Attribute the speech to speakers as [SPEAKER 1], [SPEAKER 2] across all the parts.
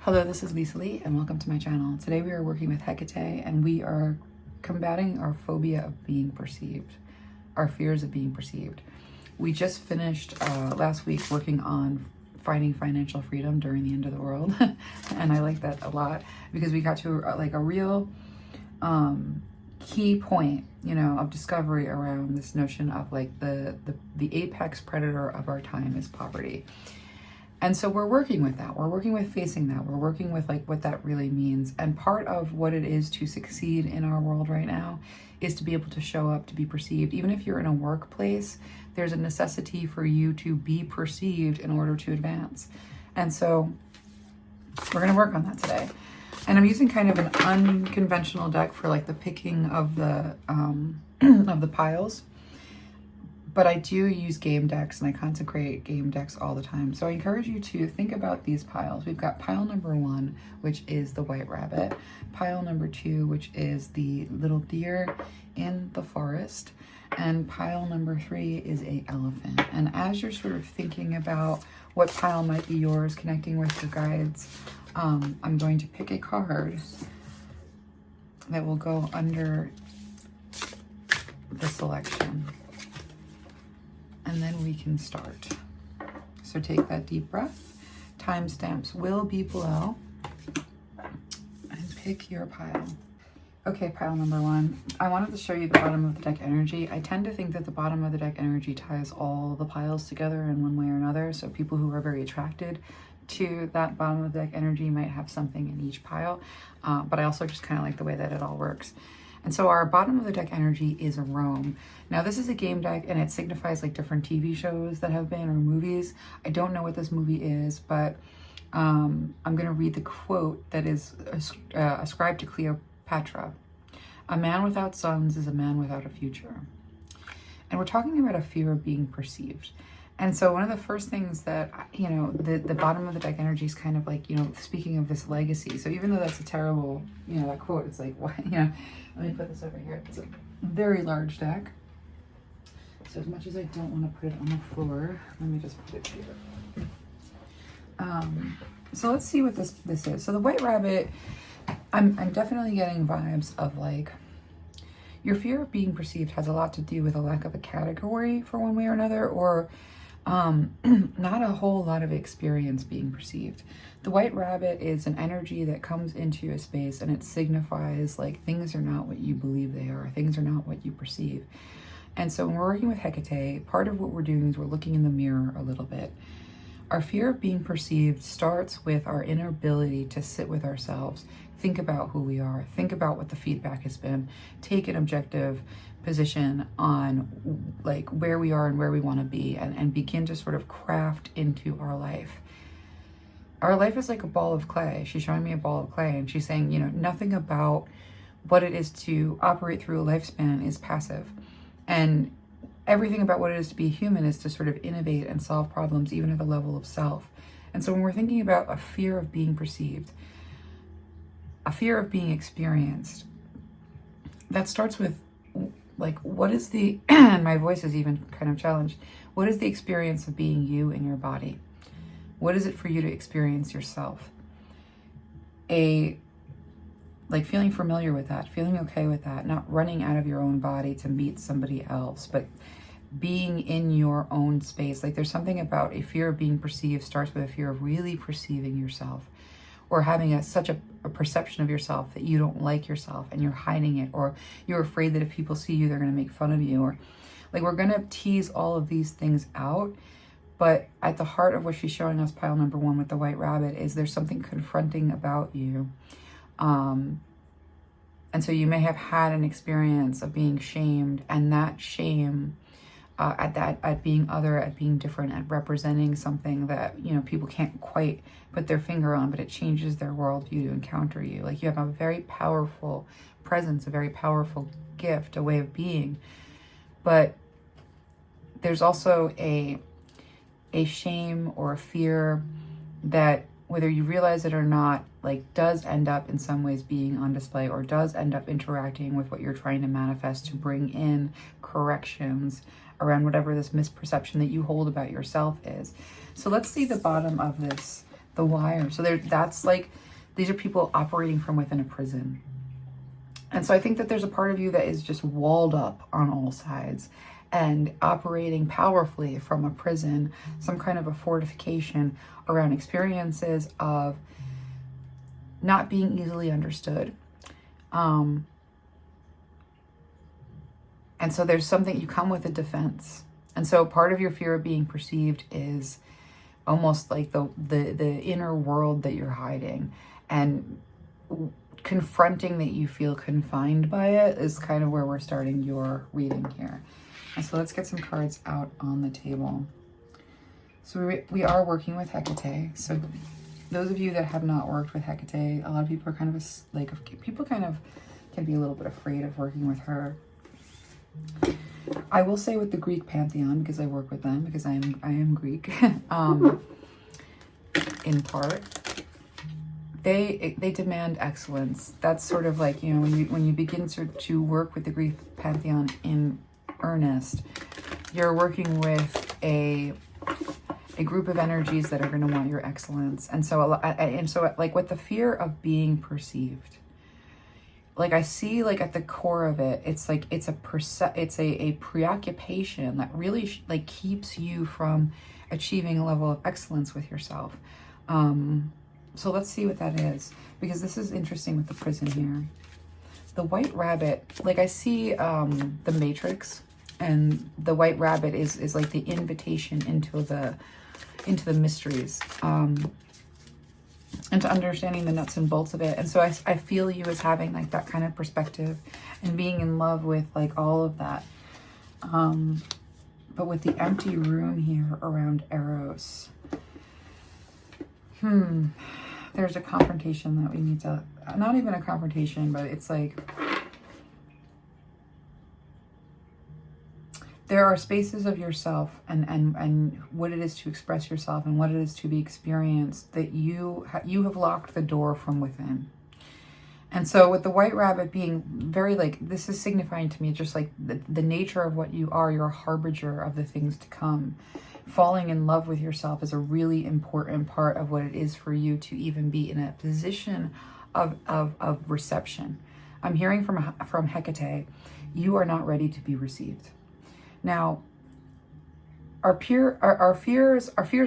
[SPEAKER 1] Hello, this is Lisa Lee and welcome to my channel. Today we are working with Hecate and we are combating our phobia of being perceived, our fears of being perceived. We just finished last week working on finding financial freedom during the end of the world and I like that a lot because we got to like a real key point, you know, of discovery around this notion of like the apex predator of our time is poverty. And so we're working with that. We're working with facing that. We're working with like what that really means. And part of what it is to succeed in our world right now is to be able to show up, to be perceived. Even if you're in a workplace, there's a necessity for you to be perceived in order to advance. And so we're going to work on that today. And I'm using kind of an unconventional deck for like the picking of the of the piles. But I do use game decks and I consecrate game decks all the time. So I encourage you to think about these piles. We've got pile number 1, which is the white rabbit. Pile number 2, which is the little deer in the forest. And pile number 3 is a elephant. And as you're sort of thinking about what pile might be yours, connecting with your guides, I'm going to pick a card that will go under the selection. And then we can start. So take that deep breath. Timestamps will be below. And pick your pile. Okay, pile number 1. I wanted to show you the bottom of the deck energy. I tend to think that the bottom of the deck energy ties all the piles together in one way or another. So people who are very attracted to that bottom of the deck energy might have something in each pile. But I also just kind of like the way that it all works. And so our bottom of the deck energy is Rome. Now this is a game deck and it signifies like different TV shows that have been or movies. I don't know what this movie is, but I'm going to read the quote that is ascribed to Cleopatra. A man without sons is a man without a future. And we're talking about a fear of being perceived. And so one of the first things that, you know, the bottom of the deck energy is kind of like, you know, speaking of this legacy. So even though that's a terrible, you know, that quote, it's like, what, you know, let me put this over here. It's a very large deck. So as much as I don't want to put it on the floor, let me just put it here. So let's see what this is. So the white rabbit, I'm definitely getting vibes of like, your fear of being perceived has a lot to do with a lack of a category for one way or another, or not a whole lot of experience being perceived. The white rabbit is an energy that comes into a space and it signifies like things are not what you believe they are, things are not what you perceive. And so when we're working with Hecate, part of what we're doing is we're looking in the mirror a little bit. Our fear of being perceived starts with our inability to sit with ourselves, think about who we are, think about what the feedback has been, take an objective position on like where we are and where we want to be, and begin to sort of craft into our life. Our life is like a ball of clay. She's showing me a ball of clay and she's saying, you know, nothing about what it is to operate through a lifespan is passive. And everything about what it is to be human is to sort of innovate and solve problems even at the level of self. And so when we're thinking about a fear of being perceived, a fear of being experienced, that starts with like, what is the, and my voice is even kind of challenged, what is the experience of being you in your body? What is it for you to experience yourself? Like feeling familiar with that, feeling okay with that, not running out of your own body to meet somebody else, but being in your own space. Like there's something about a fear of being perceived starts with a fear of really perceiving yourself, or having such a perception of yourself that you don't like yourself and you're hiding it, or you're afraid that if people see you, they're going to make fun of you, or like we're going to tease all of these things out. But at the heart of what she's showing us, pile number 1 with the white rabbit, is there's something confronting about you. And so you may have had an experience of being shamed, and that shame at being other, at being different, at representing something that, you know, people can't quite put their finger on, but it changes their worldview to encounter you. Like you have a very powerful presence, a very powerful gift, a way of being. But there's also a shame or a fear that, whether you realize it or not, like does end up in some ways being on display, or does end up interacting with what you're trying to manifest to bring in corrections around whatever this misperception that you hold about yourself is. So let's see the bottom of this the wire. So that's like, these are people operating from within a prison. And so I think that there's a part of you that is just walled up on all sides and operating powerfully from a prison, some kind of a fortification around experiences of not being easily understood. And so there's something, you come with a defense. And so part of your fear of being perceived is almost like the inner world that you're hiding, and confronting that you feel confined by it is kind of where we're starting your reading here. And so let's get some cards out on the table. So we are working with Hecate. So those of you that have not worked with Hecate, a lot of people are kind of people kind of can be a little bit afraid of working with her. I will say with the Greek pantheon, because I work with them, because I am Greek, in part, they demand excellence. That's sort of like, you know, when you begin to work with the Greek pantheon in earnest, you're working with a group of energies that are going to want your excellence. And so like with the fear of being perceived, like I see, like at the core of it, it's like it's a preoccupation that really like keeps you from achieving a level of excellence with yourself. So let's see what that is, because this is interesting with the prison here. The white rabbit, like I see the Matrix, and the white rabbit is like the invitation into the mysteries, into understanding the nuts and bolts of it. And so I feel you as having like that kind of perspective and being in love with like all of that. But with the empty room here around Eros, there's a confrontation that we need to, not even a confrontation, but it's like, there are spaces of yourself and what it is to express yourself and what it is to be experienced that you have locked the door from within. And so with the white rabbit being very like, this is signifying to me just like the nature of what you are. You're a harbinger of the things to come. Falling in love with yourself is a really important part of what it is for you to even be in a position of reception. I'm hearing from Hecate, you are not ready to be received. Now, our fears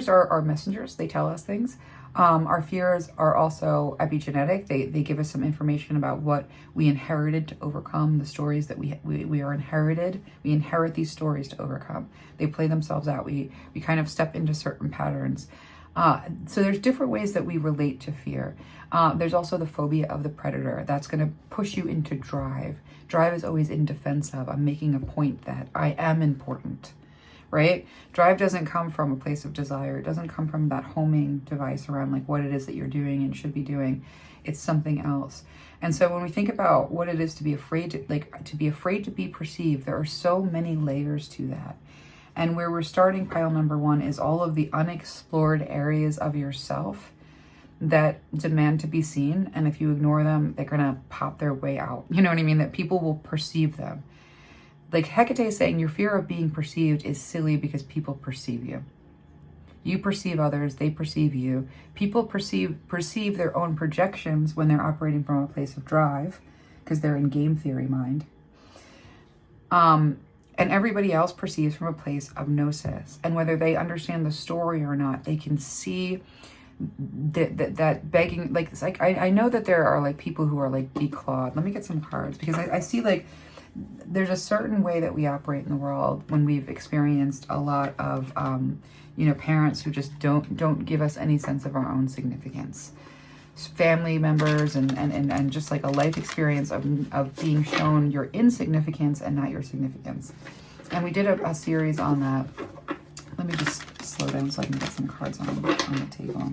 [SPEAKER 1] are messengers. They tell us things. Our fears are also epigenetic. They give us some information about what we inherited to overcome the stories that we are inherited. We inherit these stories to overcome. They play themselves out. We kind of step into certain patterns. So there's different ways that we relate to fear. There's also the phobia of the predator. That's going to push you into drive. Drive is always in defense of, I'm making a point that I am important, right? Drive doesn't come from a place of desire. It doesn't come from that homing device around like what it is that you're doing and should be doing. It's something else. And so when we think about what it is to be afraid to be perceived, there are so many layers to that. And where we're starting pile number one is all of the unexplored areas of yourself that demand to be seen. And if you ignore them, they're going to pop their way out. You know what I mean? That people will perceive them. Like Hecate is saying, your fear of being perceived is silly because people perceive you. You perceive others, they perceive you. People perceive their own projections when they're operating from a place of drive, because they're in game theory mind. And everybody else perceives from a place of gnosis. And whether they understand the story or not, they can see that begging, like, it's like, I know that there are like people who are like declawed. Let me get some cards, because I see like there's a certain way that we operate in the world when we've experienced a lot of, parents who just don't give us any sense of our own significance. Family members and just like a life experience of being shown your insignificance and not your significance. And we did a series on that. Let me just slow down so I can get some cards on the table.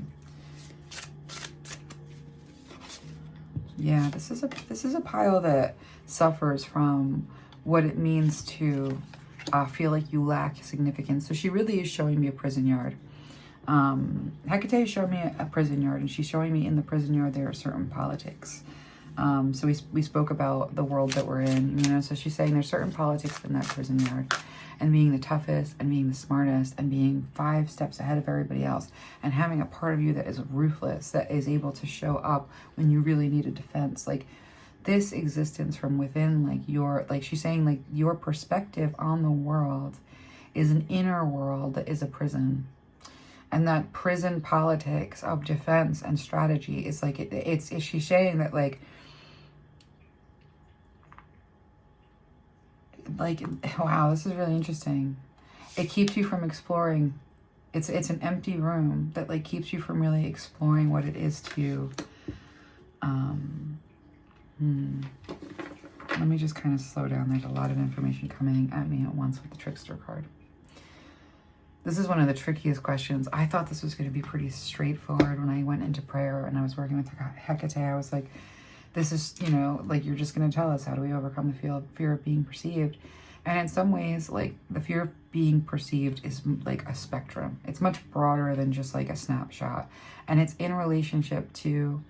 [SPEAKER 1] Yeah, this is a pile that suffers from what it means to feel like you lack significance. So she really is showing me a prison yard. Hecate is showing me a prison yard, and she's showing me in the prison yard there are certain politics. So we spoke about the world that we're in, you know. So she's saying there's certain politics in that prison yard, and being the toughest and being the smartest and being 5 steps ahead of everybody else, and having a part of you that is ruthless, that is able to show up when you really need a defense. Like this existence from within, like your, like she's saying, like your perspective on the world is an inner world that is a prison. And that prison politics of defense and strategy is like, it's she's saying that like, wow, this is really interesting. It keeps you from exploring. It's an empty room that like keeps you from really exploring what it is to, let me just kind of slow down. There's a lot of information coming at me at once with the trickster card. This is one of the trickiest questions. I thought this was going to be pretty straightforward when I went into prayer and I was working with Hecate. I was like, this is, you know, like you're just going to tell us, how do we overcome the fear of being perceived? And in some ways, like the fear of being perceived is like a spectrum. It's much broader than just like a snapshot. And it's in relationship to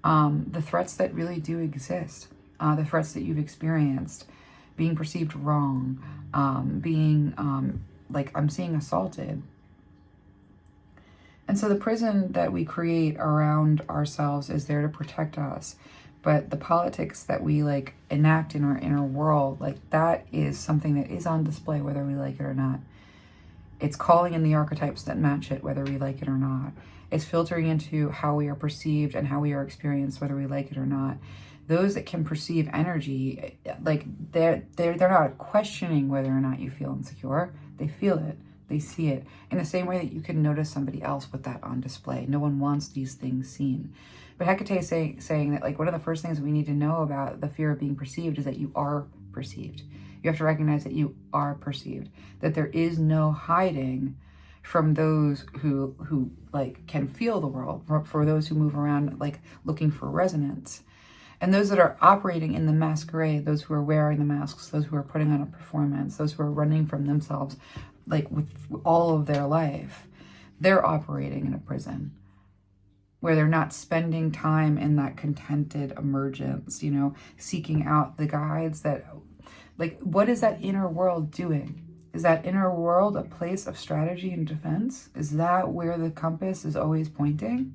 [SPEAKER 1] the threats that really do exist, the threats that you've experienced, being perceived wrong, being like I'm seeing assaulted. And so the prison that we create around ourselves is there to protect us. But the politics that we like enact in our inner world, like that is something that is on display whether we like it or not. It's calling in the archetypes that match it whether we like it or not. It's filtering into how we are perceived and how we are experienced whether we like it or not. Those that can perceive energy, like they're not questioning whether or not you feel insecure. They feel it. They see it. In the same way that you can notice somebody else with that on display. No one wants these things seen. But Hecate is saying that like one of the first things we need to know about the fear of being perceived is that you are perceived. You have to recognize that you are perceived. That there is no hiding from those who like can feel the world. For those who move around like looking for resonance. And those that are operating in the masquerade, those who are wearing the masks, those who are putting on a performance, those who are running from themselves, like with all of their life, they're operating in a prison where they're not spending time in that contented emergence, you know, seeking out the guides that, like, what is that inner world doing? Is that inner world a place of strategy and defense? Is that where the compass is always pointing?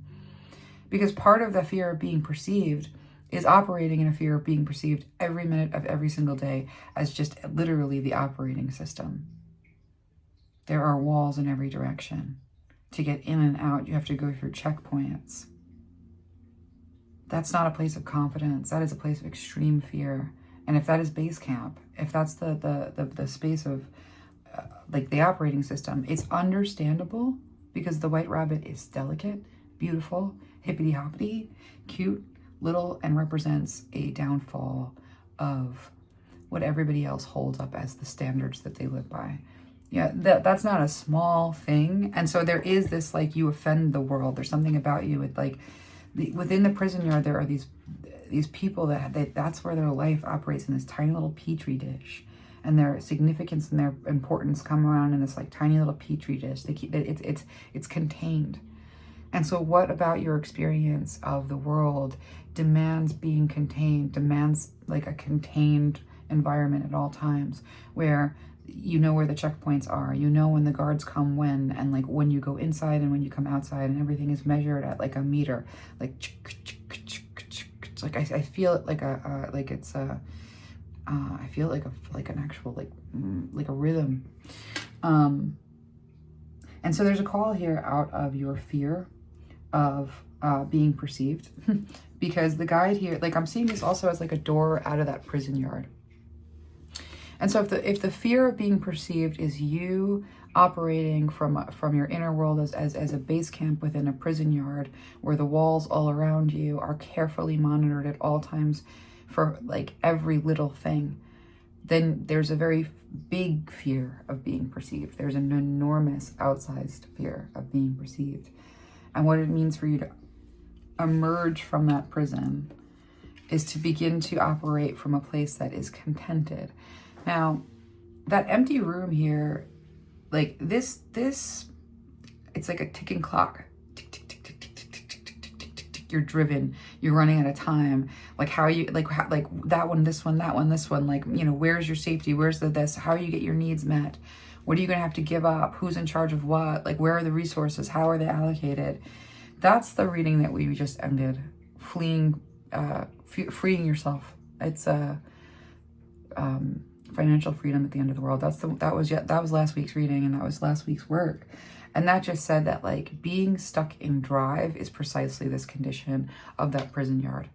[SPEAKER 1] Because part of the fear of being perceived is operating in a fear of being perceived every minute of every single day as just literally the operating system. There are walls in every direction. To get in and out, you have to go through checkpoints. That's not a place of confidence. That is a place of extreme fear. And if that is base camp, if that's the space of like the operating system, it's understandable because the white rabbit is delicate, beautiful, hippity-hoppity, cute, little, and represents a downfall of what everybody else holds up as the standards that they live by. Yeah, that's not a small thing. And so there is this, like, you offend the world. There's something about you with, like, within the prison yard, there are these people that's where their life operates in this tiny little petri dish. And their significance and their importance come around in this, like, tiny little petri dish. They keep it's contained. And so what about your experience of the world demands being contained, demands like a contained environment at all times where you know where the checkpoints are, you know when the guards come when, and like when you go inside and when you come outside, and everything is measured at like a meter, like I feel it like I feel like an actual like a rhythm. And so there's a call here out of your fear of being perceived because the guide here, like I'm seeing this also as like a door out of that prison yard. And so if the fear of being perceived is you operating from your inner world as a base camp within a prison yard where the walls all around you are carefully monitored at all times for like every little thing, then there's a very big fear of being perceived. There's an enormous outsized fear of being perceived. And what it means for you to emerge from that prison is to begin to operate from a place that is contented. Now, that empty room here, like this, it's like a ticking clock. Tick, tick, tick, tick, tick, tick, tick, tick, tick, tick, tick. you're driven, you're running out of time. Like how you, like that one, this one, that one, this one, like, you know, where's your safety? Where's the this? How do you get your needs met? What are you going to have to give up? Who's in charge of what? Like, where are the resources? How are they allocated? That's the reading that we just ended. Freeing yourself. It's financial freedom at the end of the world. That was last week's reading, and that was last week's work. And that just said that, like, being stuck in drive is precisely this condition of that prison yard.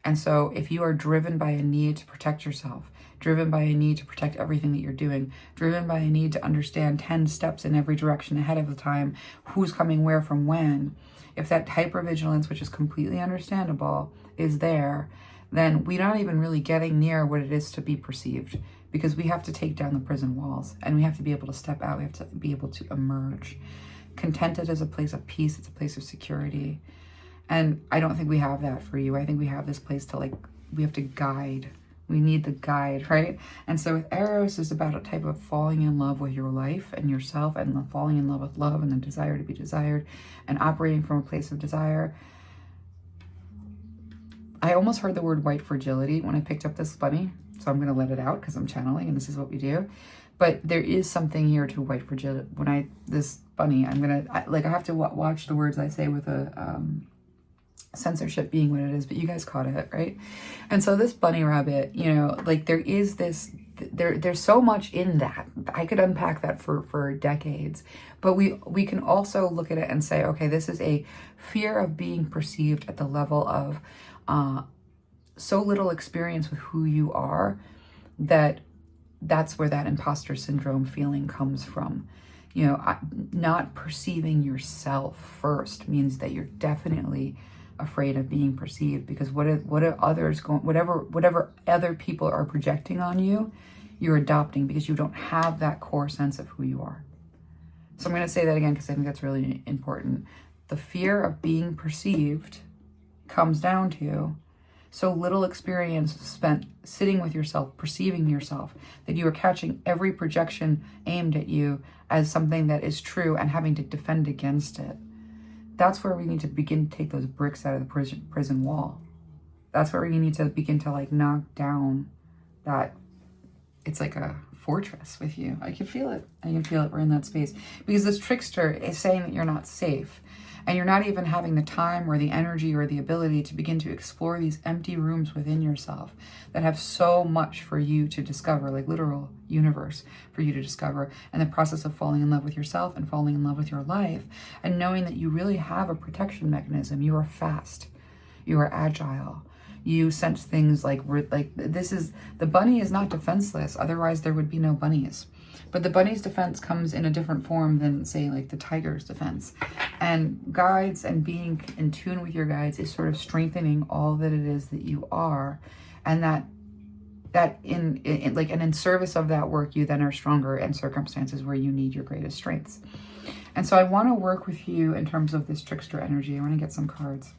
[SPEAKER 1] And so if you are driven by a need to protect yourself, driven by a need to protect everything that you're doing, driven by a need to understand 10 steps in every direction ahead of the time, who's coming where from when, if that hypervigilance, which is completely understandable, is there, then we're not even really getting near what it is to be perceived, because we have to take down the prison walls, and we have to be able to step out. We have to be able to emerge. Contented is a place of peace. It's a place of security. And I don't think we have that for you. I think we have this place to, like, we have to guide. We need the guide, right? And so with Eros is about a type of falling in love with your life and yourself, and falling in love with love and the desire to be desired, and operating from a place of desire. I almost heard the word white fragility when I picked up this bunny. So I'm going to let it out because I'm channeling, and this is what we do. But there is something here to white fragility. When this bunny, I have to watch the words I say with a censorship being what it is, but you guys caught it, right? And so this bunny rabbit, you know, like there is this, there's so much in that. I could unpack that for decades, but we can also look at it and say, okay, this is a fear of being perceived at the level of so little experience with who you are, that's where that imposter syndrome feeling comes from. You know, not perceiving yourself first means that you're definitely afraid of being perceived, because what are others going, whatever other people are projecting on you, you're adopting, because you don't have that core sense of who you are. So I'm going to say that again because I think that's really important. The fear of being perceived comes down to so little experience spent sitting with yourself, perceiving yourself, that you are catching every projection aimed at you as something that is true and having to defend against it. That's where we need to begin to take those bricks out of the prison wall. That's where we need to begin to, like, knock down that. It's like a fortress with you. I can feel it. We're in that space. Because this trickster is saying that you're not safe. And you're not even having the time or the energy or the ability to begin to explore these empty rooms within yourself that have so much for you to discover, like literal universe for you to discover. And the process of falling in love with yourself and falling in love with your life, and knowing that you really have a protection mechanism. You are fast. You are agile. You sense things like this is, the bunny is not defenseless. Otherwise there would be no bunnies. But the bunny's defense comes in a different form than, say, like the tiger's defense. And guides and being in tune with your guides is sort of strengthening all that it is that you are. And that in service of that work, you then are stronger in circumstances where you need your greatest strengths. And so I want to work with you in terms of this trickster energy. I want to get some cards.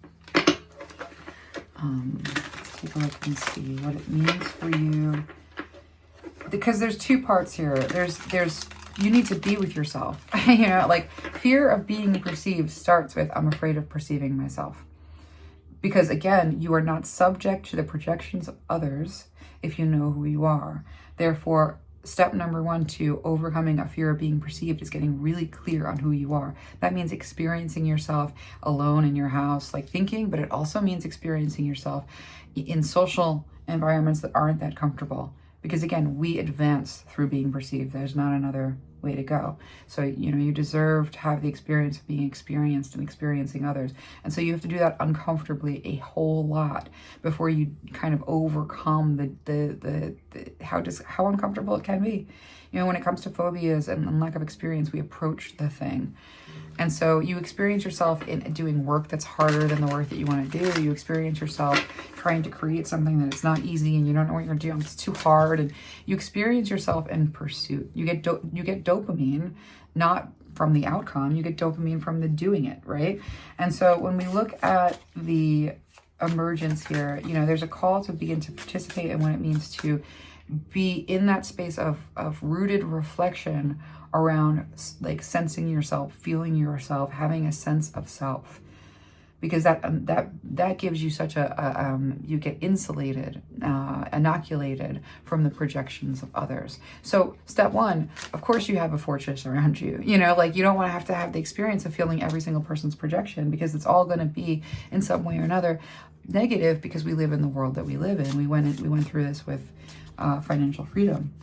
[SPEAKER 1] Let's take a look and see what it means for you. Because there's two parts here. There's you need to be with yourself. You know, like fear of being perceived starts with, I'm afraid of perceiving myself. Because again, you are not subject to the projections of others if you know who you are. Therefore, step number 1 to overcoming a fear of being perceived is getting really clear on who you are. That means experiencing yourself alone in your house, like thinking, but it also means experiencing yourself in social environments that aren't that comfortable. Because again, we advance through being perceived. There's not another way to go. So, you know, you deserve to have the experience of being experienced and experiencing others. And so you have to do that uncomfortably a whole lot before you kind of overcome how uncomfortable it can be. You know, when it comes to phobias and lack of experience, we approach the thing. And so you experience yourself in doing work that's harder than the work that you want to do. You experience yourself trying to create something that it's not easy and you don't know what you're doing. It's too hard. And you experience yourself in pursuit. You get dopamine, not from the outcome. You get dopamine from the doing it, right? And so when we look at the emergence here, you know, there's a call to begin to participate in what it means to be in that space of rooted reflection around, like, sensing yourself, feeling yourself, having a sense of self. because that gives you such you get insulated, inoculated from the projections of others. So step one, of course you have a fortress around you. You know, like you don't want to have the experience of feeling every single person's projection, because it's all going to be in some way or another negative, because we live in the world that we live in. We went through this with financial freedom.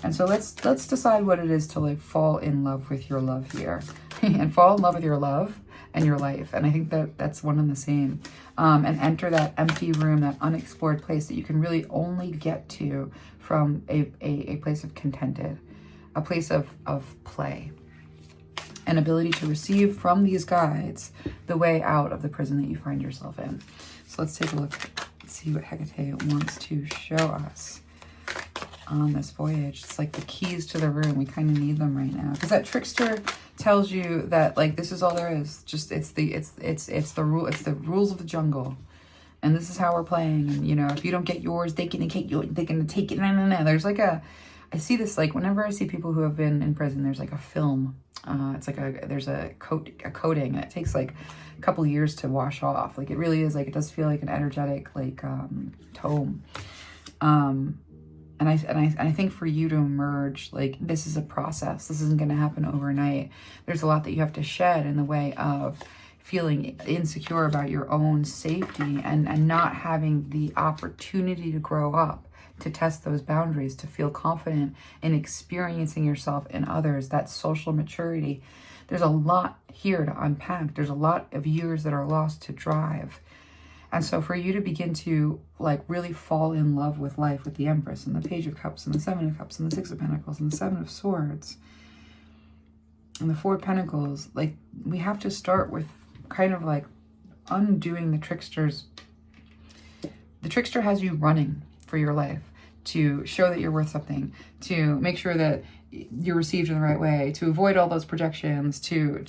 [SPEAKER 1] And so let's decide what it is to like fall in love with your love here and fall in love with your love and your life. And I think that's one and the same. And enter that empty room, that unexplored place that you can really only get to from a place of contented, a place of play, an ability to receive from these guides the way out of the prison that you find yourself in. So let's take a look, see what Hecate wants to show us on this voyage. It's like the keys to the room. We kind of need them right now, because that trickster tells you that like this is all there is. Just it's the rules of the jungle, and this is how we're playing. And you know, if you don't get yours, they can take you. They're gonna take it. No. There's I see this like whenever I see people who have been in prison. There's like a film. It's like there's a coating, and it takes like a couple years to wash off. Like it really is like, it does feel like an energetic like tome. And I think for you to emerge, like this is a process. This isn't going to happen overnight. There's a lot that you have to shed in the way of feeling insecure about your own safety and not having the opportunity to grow up, to test those boundaries, to feel confident in experiencing yourself and others, that social maturity. There's a lot here to unpack. There's a lot of years that are lost to drive. And so for you to begin to like really fall in love with life, with the Empress and the Page of Cups and the Seven of Cups and the Six of Pentacles and the Seven of Swords and the Four of Pentacles, like we have to start with kind of like undoing the trickster's. The trickster has you running for your life to show that you're worth something, to make sure that you're received in the right way, to avoid all those projections, to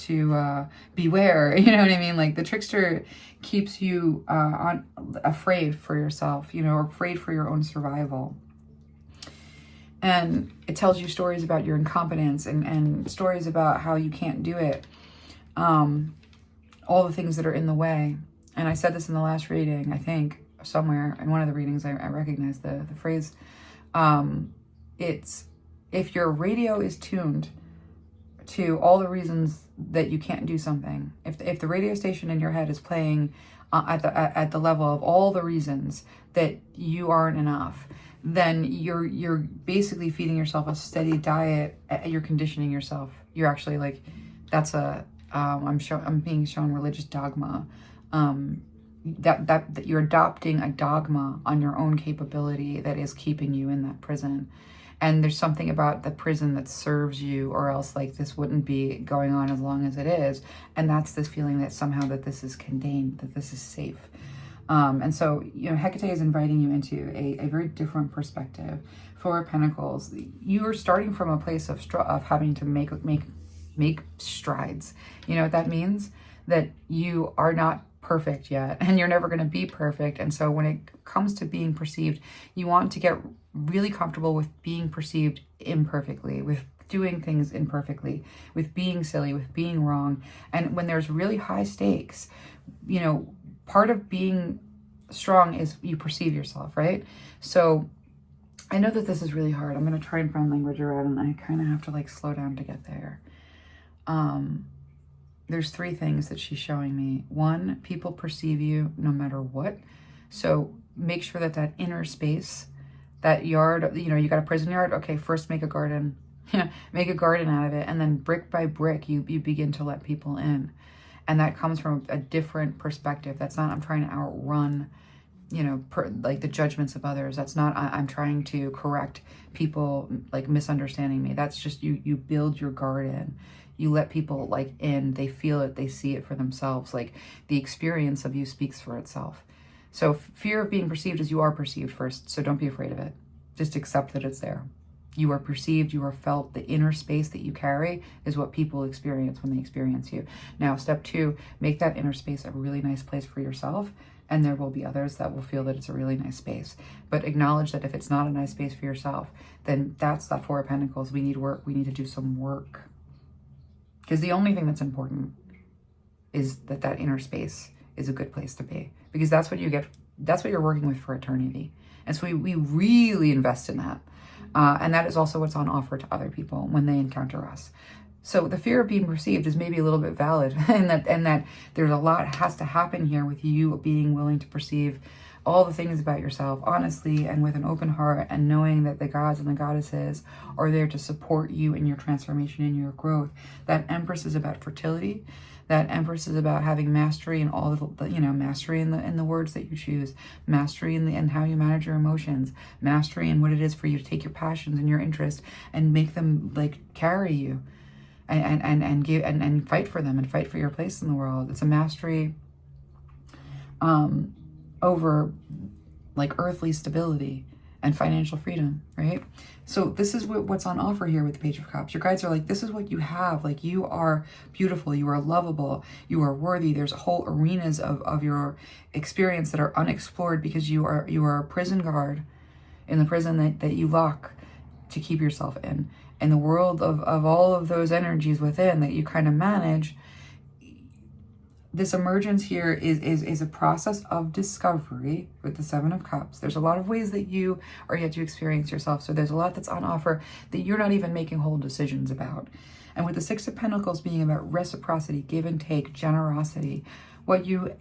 [SPEAKER 1] beware, you know what I mean? Like the trickster keeps you afraid for yourself, you know, or afraid for your own survival. And it tells you stories about your incompetence and stories about how you can't do it. All the things that are in the way. And I said this in the last reading, I think, somewhere in one of the readings, I recognize the phrase. It's, if your radio is tuned to all the reasons that you can't do something, if the radio station in your head is playing at the level of all the reasons that you aren't enough, then you're basically feeding yourself a steady diet. You're conditioning yourself. You're actually like, that's I'm being shown religious dogma. That you're adopting a dogma on your own capability that is keeping you in that prison. And there's something about the prison that serves you, or else like this wouldn't be going on as long as it is. And that's this feeling that somehow that this is contained, that this is safe. And so, you know, Hecate is inviting you into a very different perspective. Four of Pentacles, you are starting from a place of having to make strides. You know what that means? That you are not perfect yet, and you're never going to be perfect. And so when it comes to being perceived, you want to get really comfortable with being perceived imperfectly, with doing things imperfectly, with being silly, with being wrong. And when there's really high stakes, you know, part of being strong is you perceive yourself, right? So I know that this is really hard. I'm going to try and find language around, and I kind of have to like slow down to get there. There's three things that she's showing me. One, people perceive you no matter what. So make sure that that inner space, that yard, you know, you got a prison yard. Okay, first make a garden. Make a garden out of it. And then brick by brick, you begin to let people in. And that comes from a different perspective. That's not, I'm trying to outrun, you know, like the judgments of others. That's not, I'm trying to correct people like misunderstanding me. That's just you build your garden. You let people like in, they feel it, they see it for themselves. Like the experience of you speaks for itself. So fear of being perceived is you are perceived first. So don't be afraid of it. Just accept that it's there. You are perceived, you are felt. The inner space that you carry is what people experience when they experience you. Now, step two, make that inner space a really nice place for yourself. And there will be others that will feel that it's a really nice space. But acknowledge that if it's not a nice space for yourself, then that's that Four of Pentacles. We need work. We need to do some work. Because the only thing that's important is that inner space is a good place to be, because that's what you get. That's what you're working with for eternity. And so we really invest in that. And that is also what's on offer to other people when they encounter us. So the fear of being perceived is maybe a little bit valid, and that there's a lot has to happen here with you being willing to perceive all the things about yourself honestly and with an open heart, and knowing that the gods and the goddesses are there to support you in your transformation and your growth. That Empress is about fertility. That Empress is about having mastery in all the mastery in the words that you choose, mastery in how you manage your emotions, mastery in what it is for you to take your passions and your interests and make them like carry you, and give and fight for them and fight for your place in the world. It's a mastery over like earthly stability and financial freedom, right? So this is what's on offer here with the Page of Cups. Your guides are like, this is what you have. Like, you are beautiful, you are lovable, you are worthy. There's whole arenas of your experience that are unexplored because you are a prison guard in the prison that you lock to keep yourself in. And the world of all of those energies within that you kind of manage. This emergence here is a process of discovery with the Seven of Cups. There's a lot of ways that you are yet to experience yourself. So there's a lot that's on offer that you're not even making whole decisions about. And with the Six of Pentacles being about reciprocity, give and take, generosity, what you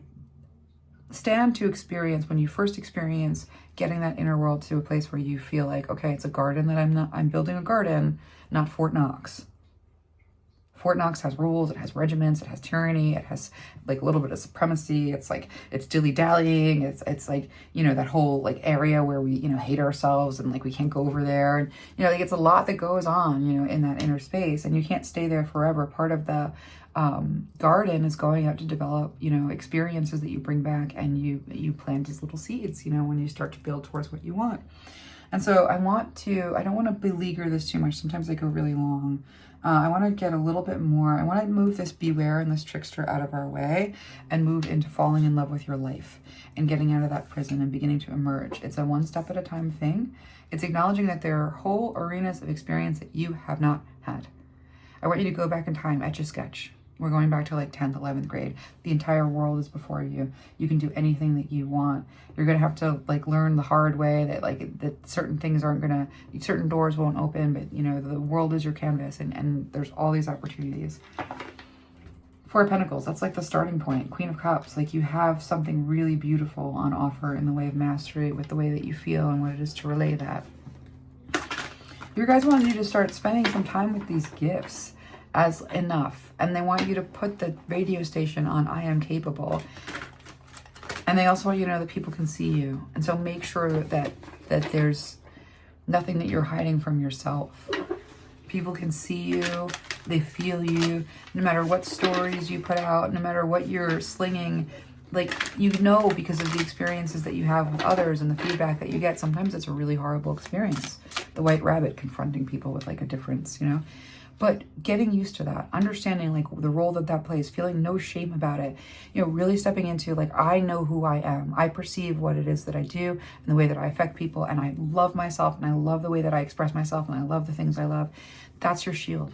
[SPEAKER 1] stand to experience when you first experience getting that inner world to a place where you feel like, okay, it's a garden that I'm building a garden, not Fort Knox. Fort Knox has rules, it has regiments, it has tyranny, it has like a little bit of supremacy. It's like, it's dilly-dallying. It's like, that whole like area where we, hate ourselves and like we can't go over there. And, like it's a lot that goes on, in that inner space, and you can't stay there forever. Part of the garden is going out to develop, experiences that you bring back, and you plant these little seeds, when you start to build towards what you want. And so I don't want to beleaguer this too much. Sometimes I go really long. I want to get a little bit more. I want to move this beware and this trickster out of our way and move into falling in love with your life and getting out of that prison and beginning to emerge. It's a one step at a time thing. It's acknowledging that there are whole arenas of experience that you have not had. I want you to go back in time, etch a sketch. We're going back to like 10th, 11th grade. The entire world is before you. You can do anything that you want. You're going to have to like learn the hard way that certain things certain doors won't open, but the world is your canvas, and there's all these opportunities. Four of Pentacles, that's like the starting point. Queen of Cups, like you have something really beautiful on offer in the way of mastery with the way that you feel and what it is to relay that. Your guys want you to start spending some time with these gifts as enough, and they want you to put the radio station on I am capable, and they also want you to know that people can see you, and so make sure that there's nothing that you're hiding from yourself. People can see you, they feel you, no matter what stories you put out, no matter what you're slinging, like because of the experiences that you have with others and the feedback that you get. Sometimes it's a really horrible experience, the white rabbit confronting people with like a difference, But getting used to that, understanding like the role that plays, feeling no shame about it, really stepping into like, I know who I am. I perceive what it is that I do and the way that I affect people. And I love myself, and I love the way that I express myself, and I love the things I love. That's your shield.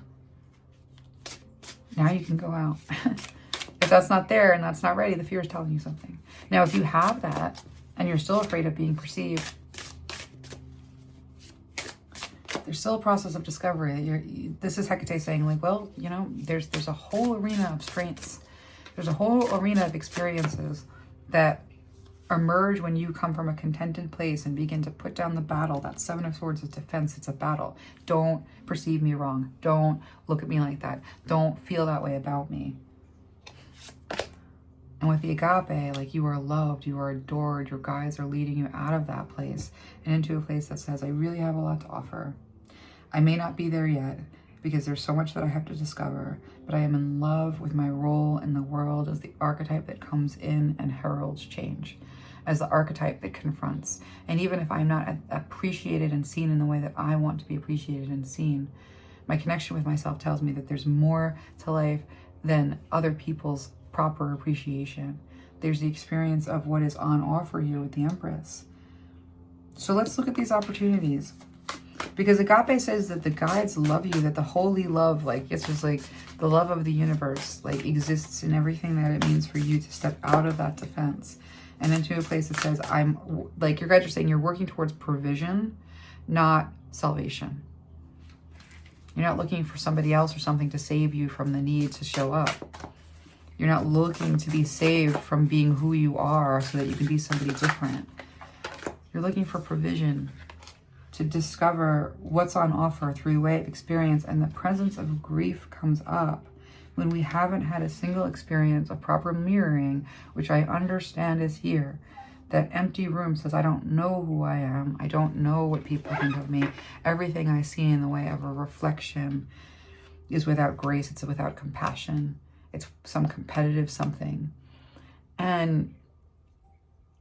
[SPEAKER 1] Now you can go out. If that's not there and that's not ready, the fear is telling you something. Now, if you have that and you're still afraid of being perceived, there's still a process of discovery. This is Hecate saying like, well, there's a whole arena of strengths. There's a whole arena of experiences that emerge when you come from a contented place and begin to put down the battle. That Seven of Swords is defense. It's a battle. Don't perceive me wrong. Don't look at me like that. Don't feel that way about me. And with the agape, like you are loved, you are adored, your guides are leading you out of that place and into a place that says, I really have a lot to offer. I may not be there yet because there's so much that I have to discover, but I am in love with my role in the world as the archetype that comes in and heralds change, as the archetype that confronts. And even if I'm not appreciated and seen in the way that I want to be appreciated and seen, my connection with myself tells me that there's more to life than other people's proper appreciation. There's the experience of what is on offer here with the Empress. So let's look at these opportunities. Because Agape says that the guides love you, that the holy love, like it's just like the love of the universe, like exists in everything that it means for you to step out of that defense and into a place that says, I'm, like your guides are saying, you're working towards provision, not salvation. You're not looking for somebody else or something to save you from the need to show up. You're not looking to be saved from being who you are so that you can be somebody different. You're looking for provision, to discover what's on offer through the way of experience. And the presence of grief comes up when we haven't had a single experience of proper mirroring, which I understand is here. That empty room says, I don't know who I am. I don't know what people think of me. Everything I see in the way of a reflection is without grace. It's without compassion. It's some competitive something. And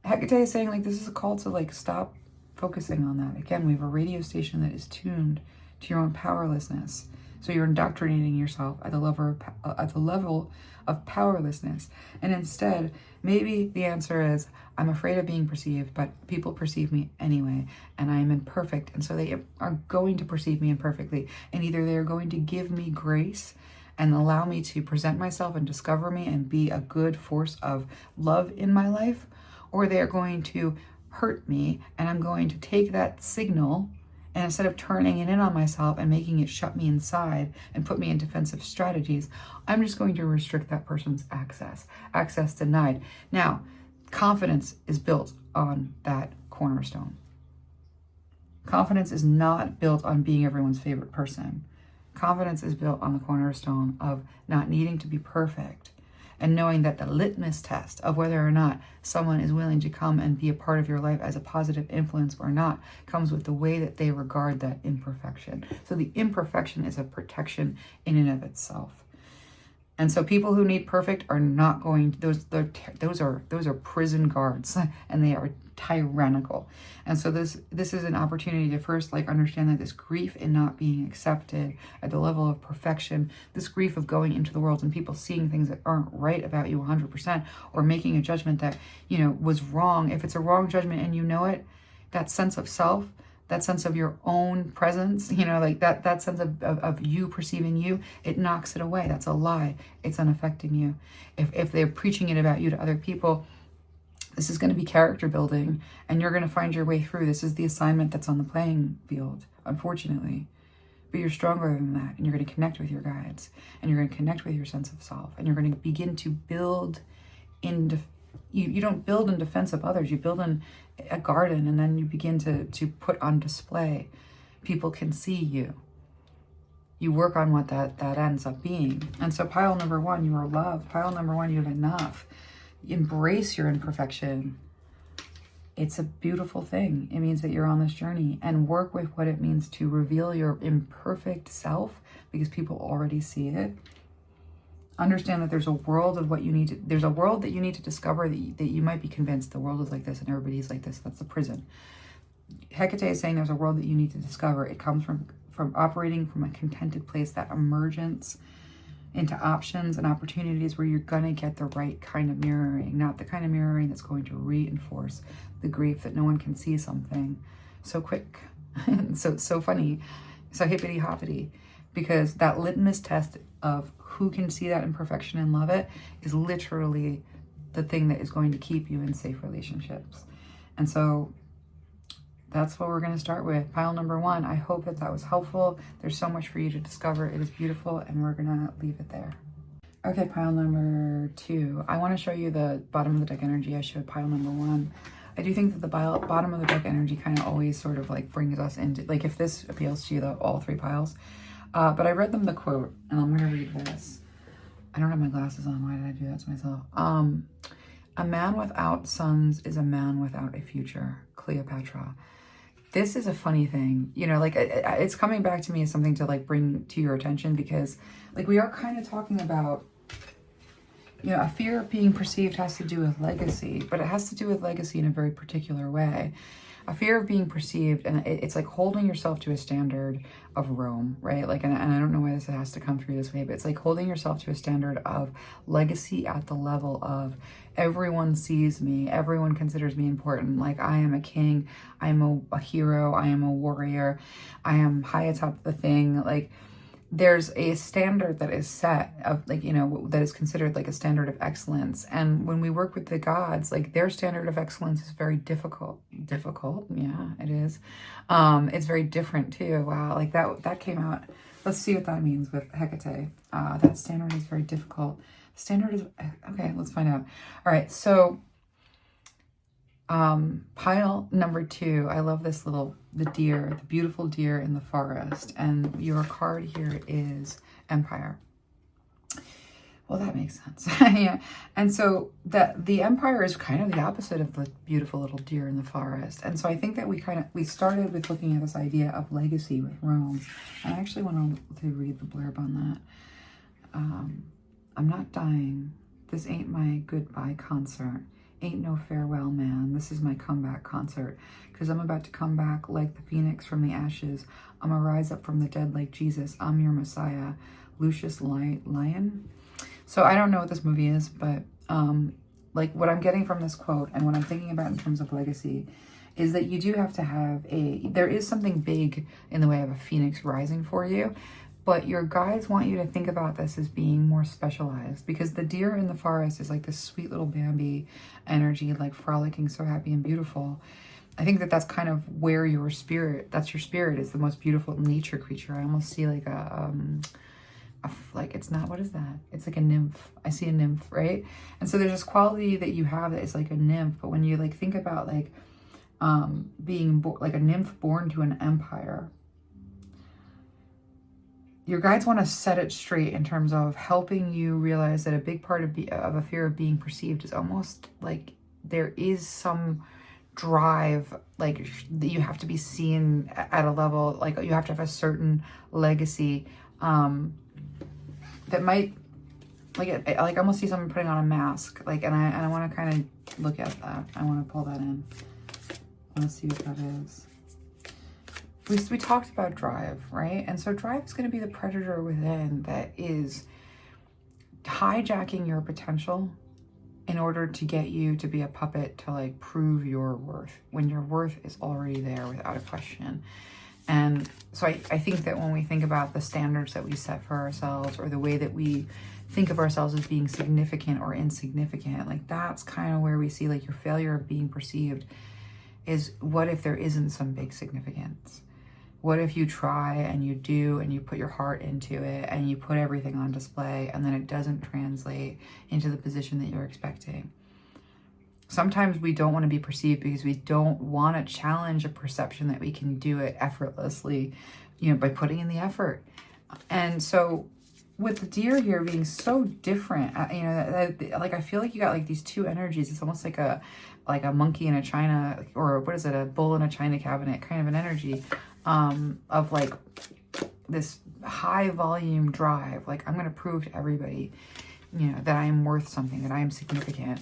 [SPEAKER 1] Hecate is saying, like, this is a call to, like, stop focusing on that. Again, we have a radio station that is tuned to your own powerlessness. So you're indoctrinating yourself at the level of powerlessness. And instead, maybe the answer is, I'm afraid of being perceived, but people perceive me anyway, and I am imperfect. And so they are going to perceive me imperfectly. And either they're going to give me grace and allow me to present myself and discover me and be a good force of love in my life, or they're going to hurt me, and I'm going to take that signal, and instead of turning it in on myself and making it shut me inside and put me in defensive strategies, I'm just going to restrict that person's access denied. Now, confidence is built on that cornerstone. Confidence is not built on being everyone's favorite person. Confidence is built on the cornerstone of not needing to be perfect, and knowing that the litmus test of whether or not someone is willing to come and be a part of your life as a positive influence or not comes with the way that they regard that imperfection. So the imperfection is a protection in and of itself. And so people who need perfect are not going, those are prison guards, and they are tyrannical. And so this is an opportunity to first, like, understand that this grief in not being accepted at the level of perfection, this grief of going into the world and people seeing things that aren't right about you 100%, or making a judgment that, you know, was wrong. If it's a wrong judgment and you know it, that sense of self, that sense of your own presence, you know, like that sense of you perceiving you, it knocks it away. That's a lie. It's unaffecting you. If they're preaching it about you to other people, this is going to be character building, and you're going to find your way through. This is the assignment that's on the playing field, unfortunately. But you're stronger than that, and you're going to connect with your guides, and you're going to connect with your sense of self, and you're going to begin to build in. You don't build in defense of others. You build in a garden, and then you begin to put on display. People can see you. You work on what that ends up being. And so pile number one, you are loved. Pile number one, you have enough. Embrace your imperfection. It's a beautiful thing. It means that you're on this journey, and work with what it means to reveal your imperfect self, because people already see it. Understand that there's a world of what you need to, there's a world that you need to discover, that you might be convinced the world is like this and everybody's like this. That's the prison. Hecate is saying there's a world that you need to discover. It comes from operating from a contented place, that emergence into options and opportunities where you're going to get the right kind of mirroring, not the kind of mirroring that's going to reinforce the grief that no one can see something so quick, so funny, so hippity hoppity, because that litmus test of who can see that imperfection and love it is literally the thing that is going to keep you in safe relationships. And so that's what we're going to start with. Pile number one. I hope that was helpful. There's so much for you to discover. It is beautiful, and we're going to leave it there. Okay, pile number two. I want to show you the bottom of the deck energy. I showed pile number one. I do think that the bottom of the deck energy kind of always sort of like brings us into, like, if this appeals to you, all three piles. But I read them the quote, and I'm going to read this. I don't have my glasses on. Why did I do that to myself? A man without sons is a man without a future. Cleopatra. This is a funny thing, you know, like it's coming back to me as something to like bring to your attention, because like we are kind of talking about, you know, a fear of being perceived has to do with legacy, but it has to do with legacy in a very particular way. a fear of being perceived, and it's like holding yourself to a standard of Rome, right? Like, and I don't know why this has to come through this way, but it's like holding yourself to a standard of legacy at the level of everyone sees me, everyone considers me important. Like, I am a king, I am a hero, I am a warrior, I am high atop the thing. Like, there's a standard that is set of, like, you know, that is considered like a standard of excellence. And when we work with the gods, like, their standard of excellence is very difficult. Yeah, it is. It's very different too. Wow, like that came out. Let's see what that means with Hecate. That standard is very difficult. Standard is, okay, let's find out. All right, so pile number 2, I love this the deer, the beautiful deer in the forest, and your card here is Empire. Well, that makes sense. Yeah. And so the Empire is kind of the opposite of the beautiful little deer in the forest. And so I think that we started with looking at this idea of legacy with Rome. And I actually want to read the blurb on that. I'm not dying. This ain't my goodbye concert. Ain't no farewell, man. This is my comeback concert. Because I'm about to come back like the phoenix from the ashes. I'm going to rise up from the dead like Jesus. I'm your Messiah. Lucius Lyon. So I don't know what this movie is, but like what I'm getting from this quote and what I'm thinking about in terms of legacy is that you do have to have there is something big in the way of a phoenix rising for you. But your guides want you to think about this as being more specialized, because the deer in the forest is like this sweet little Bambi energy, like frolicking, so happy and beautiful. I think that that's kind of where your spirit, that's your spirit, is the most beautiful nature creature. I almost see like like, it's not, what is that? It's like a nymph. I see a nymph, right? And so there's this quality that you have that is like a nymph. But when you like think about like being like a nymph born to an empire, your guides want to set it straight in terms of helping you realize that a big part of a fear of being perceived is almost like there is some drive, like that you have to be seen at a level, like you have to have a certain legacy that might, like I almost see someone putting on a mask, like, and I want to kind of look at that. I want to pull that in. I want to see what that is. We talked about drive, right? And so drive is going to be the predator within that is hijacking your potential in order to get you to be a puppet to like prove your worth when your worth is already there without a question. And so I think that when we think about the standards that we set for ourselves, or the way that we think of ourselves as being significant or insignificant, like that's kind of where we see like your failure of being perceived is, what if there isn't some big significance? What if you try and you do and you put your heart into it and you put everything on display and then it doesn't translate into the position that you're expecting? Sometimes we don't want to be perceived because we don't want to challenge a perception that we can do it effortlessly, you know, by putting in the effort. And so with the deer here being so different, you know, like I feel like you got like these two energies. It's almost like a monkey in a china, or what is it, a bull in a china cabinet kind of an energy. Of like this high volume drive, like I'm going to prove to everybody, you know, that I am worth something, that I am significant.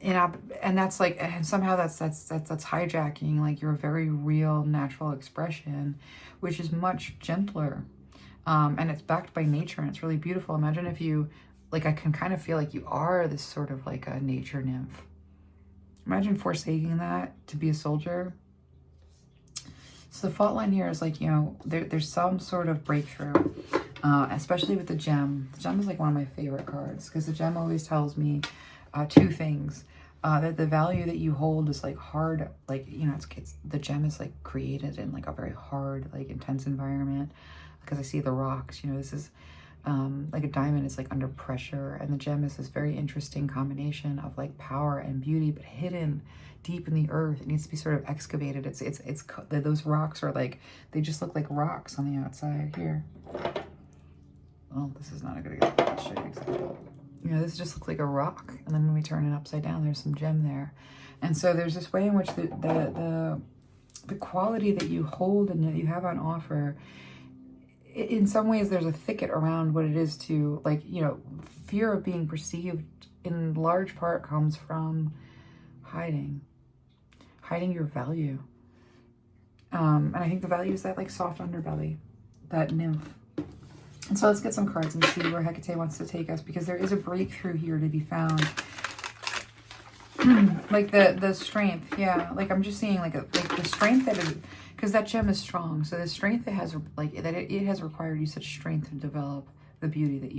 [SPEAKER 1] And that's like, and somehow that's hijacking like your very real natural expression, which is much gentler. And it's backed by nature, and it's really beautiful. Imagine if you, like, I can kind of feel like you are this sort of like a nature nymph. Imagine forsaking that to be a soldier. So the fault line here is like, you know, there's some sort of breakthrough, especially with the gem. The gem is like one of my favorite cards, because the gem always tells me two things. That the value that you hold is like hard, like, you know, it's the gem is like created in like a very hard, like intense environment, because I see the rocks, you know, this is like a diamond is like under pressure, and the gem is this very interesting combination of like power and beauty, but hidden deep in the earth. It needs to be sort of excavated. It's those rocks are like, they just look like rocks on the outside here. Oh, this is not a good example. I'll show you exactly. You know, this just looks like a rock, and then when we turn it upside down, there's some gem there. And so there's this way in which the quality that you hold and that you have on offer, in some ways there's a thicket around what it is to, like, you know, fear of being perceived in large part comes from hiding hiding your value. And I think the value is that like soft underbelly, that nymph. And so let's get some cards and see where Hecate wants to take us, because there is a breakthrough here to be found. Like the strength, yeah. Like I'm just seeing like the strength that is, because that gem is strong. So the strength it has, like that it has required you such strength to develop the beauty that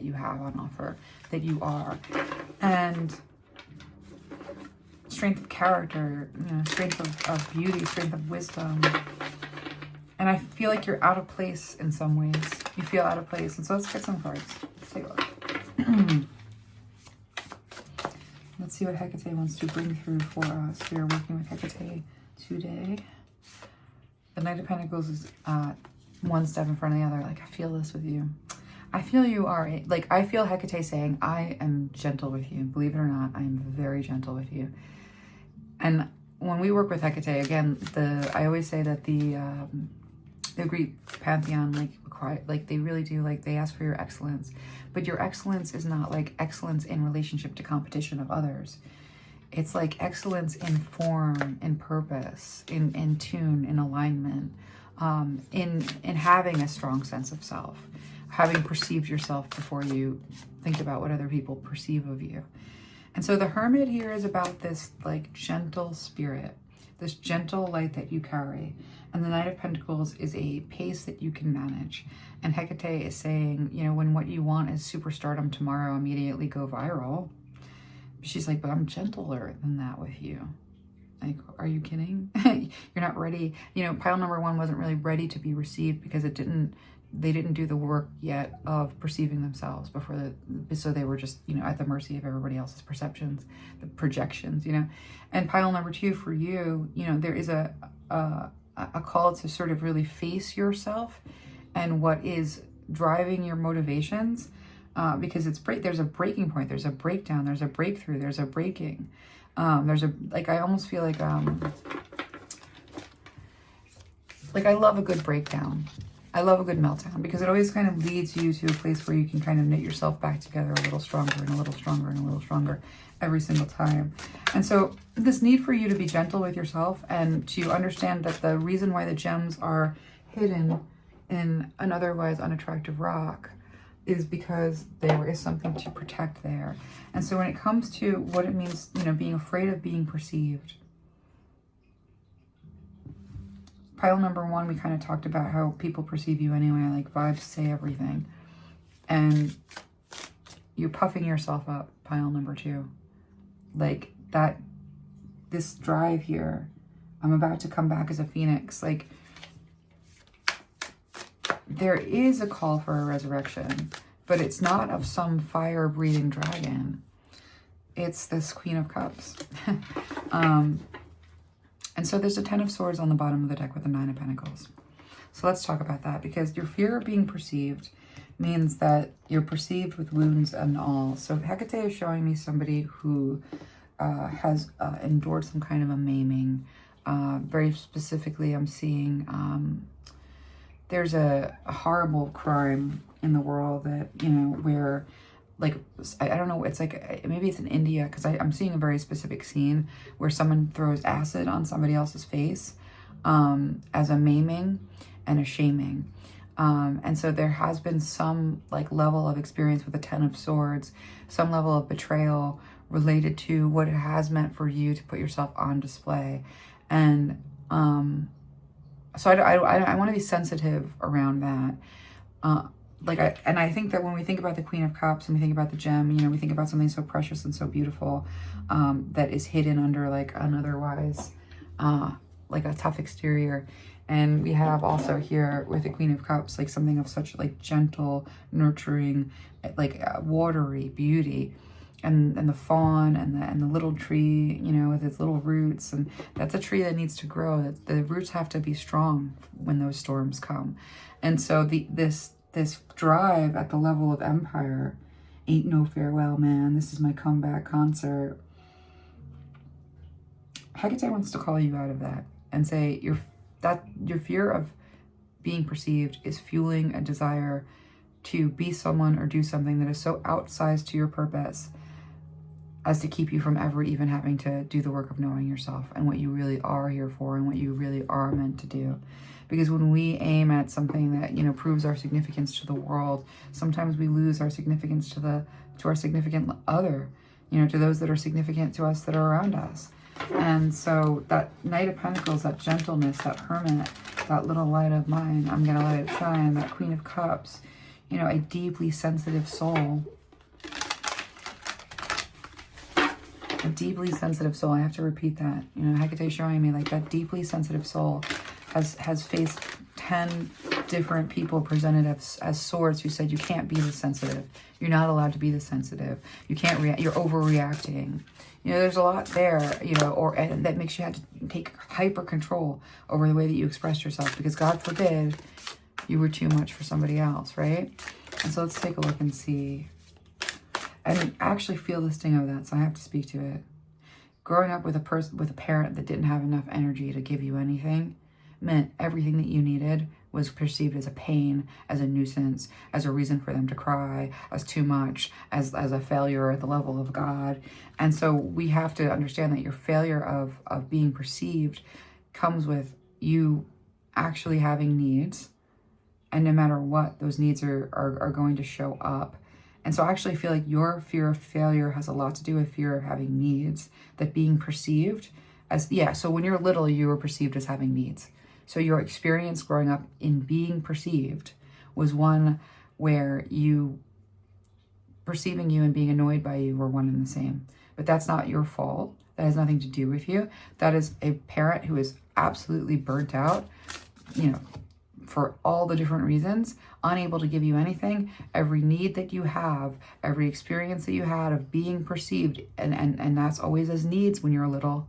[SPEAKER 1] you have on offer, that you are, and strength of character, you know, strength of beauty, strength of wisdom. And I feel like you're out of place in some ways. You feel out of place. And so let's get some cards. Let's take a look. Let's see what Hecate wants to bring through for us. We are working with Hecate today. The Knight of Pentacles is one step in front of the other. Like, I feel this with you. I feel you are, like, I feel Hecate saying, I am gentle with you. Believe it or not, I am very gentle with you. And when we work with Hecate, again, I always say that the Greek pantheon, like they really do, like they ask for your excellence, but your excellence is not like excellence in relationship to competition of others. It's like excellence in form, in purpose, in tune, in alignment, in having a strong sense of self, having perceived yourself before you think about what other people perceive of you. And so the Hermit here is about this like gentle spirit, this gentle light that you carry. And the Knight of Pentacles is a pace that you can manage. And Hecate is saying, you know, when what you want is superstardom tomorrow, immediately go viral. She's like, but I'm gentler than that with you. Like, are you kidding? You're not ready. You know, pile number one wasn't really ready to be received because they didn't do the work yet of perceiving themselves before so they were just, you know, at the mercy of everybody else's perceptions, the projections, you know. And pile number two for you, you know, there is a call to sort of really face yourself and what is driving your motivations, because there's a breaking point, there's a breakdown, there's a breakthrough, there's a breaking, I almost feel like I love a good breakdown. I love a good meltdown because it always kind of leads you to a place where you can kind of knit yourself back together a little stronger and a little stronger and a little stronger every single time. And so this need for you to be gentle with yourself and to understand that the reason why the gems are hidden in an otherwise unattractive rock is because there is something to protect there. And so when it comes to what it means, you know, being afraid of being perceived, pile number one, we kind of talked about how people perceive you anyway, like vibes say everything. And you're puffing yourself up, pile number two. Like that, this drive here, I'm about to come back as a phoenix. Like there is a call for a resurrection, but it's not of some fire-breathing dragon. It's this Queen of Cups. And so there's a Ten of Swords on the bottom of the deck with the Nine of Pentacles. So let's talk about that, because your fear of being perceived means that you're perceived with wounds and all. So Hecate is showing me somebody who has endured some kind of a maiming. Very specifically, I'm seeing there's a horrible crime in the world that, you know, where like, I don't know, it's like, maybe it's in India, because I'm seeing a very specific scene where someone throws acid on somebody else's face as a maiming and a shaming. And so there has been some like level of experience with the Ten of Swords, some level of betrayal related to what it has meant for you to put yourself on display. And so I want to be sensitive around that. I think that when we think about the Queen of Cups and we think about the gem, you know, we think about something so precious and so beautiful that is hidden under like an otherwise like a tough exterior. And we have also here with the Queen of Cups, like something of such like gentle, nurturing, like watery beauty. And the fawn and the little tree, you know, with its little roots. And that's a tree that needs to grow. The roots have to be strong when those storms come. And so this drive at the level of empire, ain't no farewell, man. This is my comeback concert. Hecate wants to call you out of that and say your fear of being perceived is fueling a desire to be someone or do something that is so outsized to your purpose as to keep you from ever even having to do the work of knowing yourself and what you really are here for and what you really are meant to do. Because when we aim at something that, proves our significance to the world, sometimes we lose our significance to our significant other, to those that are significant to us that are around us. And so that Knight of Pentacles, that gentleness, that Hermit, that little light of mine, I'm going to let it shine, that Queen of Cups, a deeply sensitive soul. A deeply sensitive soul. I have to repeat that. Hecate showing me like that deeply sensitive soul has faced 10 different people presented as swords who said you can't be this sensitive. You're not allowed to be this sensitive. You can't react. You're overreacting. There's a lot there, and that makes you have to take hyper control over the way that you express yourself, because God forbid you were too much for somebody else, right? And so let's take a look and see. And actually feel the sting of that, so I have to speak to it. Growing up with a parent that didn't have enough energy to give you anything meant everything that you needed was perceived as a pain, as a nuisance, as a reason for them to cry, as too much, as a failure at the level of God. And so we have to understand that your failure of being perceived comes with you actually having needs. And no matter what, those needs are going to show up. And so I actually feel like your fear of failure has a lot to do with fear of having needs, that being perceived as, so when you're little, you were perceived as having needs. So your experience growing up in being perceived was one where perceiving you and being annoyed by you were one and the same. But that's not your fault. That has nothing to do with you. That is a parent who is absolutely burnt out, for all the different reasons, unable to give you anything. Every need that you have, every experience that you had of being perceived, and that's always as needs when you're little,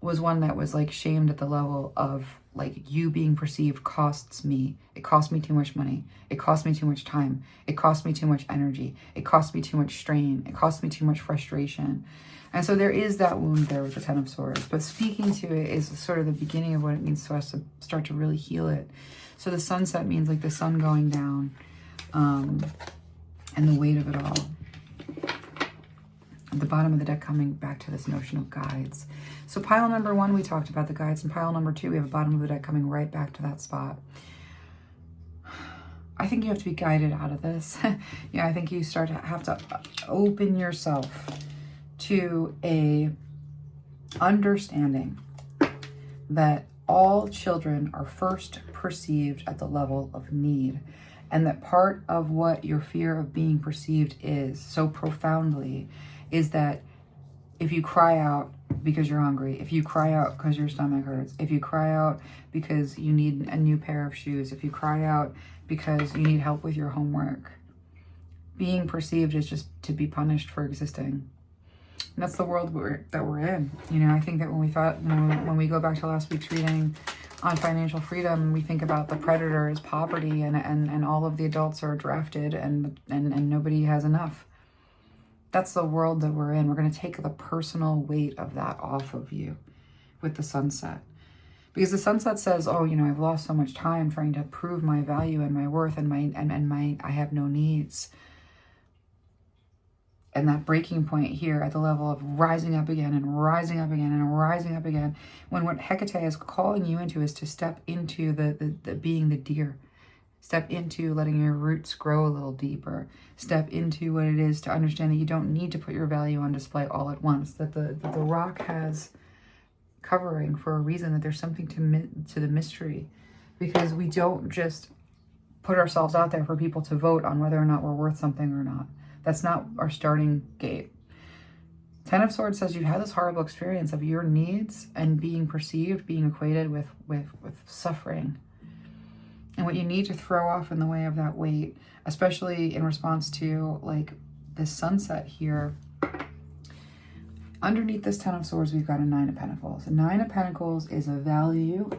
[SPEAKER 1] was one that was like shamed at the level of like, you being perceived costs me. It costs me too much money. It costs me too much time. It costs me too much energy. It costs me too much strain. It costs me too much frustration. And so there is that wound there with the Ten of Swords. But speaking to it is sort of the beginning of what it means to us to start to really heal it. So the sunset means like the sun going down, and the weight of it all. At the bottom of the deck, coming back to this notion of guides. So pile number 1, we talked about the guides, and pile number 2, we have a bottom of the deck coming right back to that spot. I think you have to be guided out of this. I think you have to open yourself to a understanding that all children are first perceived at the level of need, and that part of what your fear of being perceived is so profoundly is that if you cry out because you're hungry, if you cry out because your stomach hurts, if you cry out because you need a new pair of shoes, if you cry out because you need help with your homework, being perceived is just to be punished for existing. And that's the world that we're in. I think that when we go back to last week's reading on financial freedom, we think about the predator as poverty, and all of the adults are drafted, and nobody has enough. That's the world that we're in. We're going to take the personal weight of that off of you with the sunset. Because the sunset says, I've lost so much time trying to prove my value and my worth and I have no needs. And that breaking point here at the level of rising up again and rising up again and rising up again, when what Hecate is calling you into is to step into the being the deer. Step into letting your roots grow a little deeper. Step into what it is to understand that you don't need to put your value on display all at once. That the rock has covering for a reason, that there's something to the mystery. Because we don't just put ourselves out there for people to vote on whether or not we're worth something or not. That's not our starting gate. Ten of Swords says you've had this horrible experience of your needs and being perceived, being equated with suffering. And what you need to throw off in the way of that weight, especially in response to like this sunset here, underneath this Ten of Swords, we've got a Nine of Pentacles. A Nine of Pentacles is a value.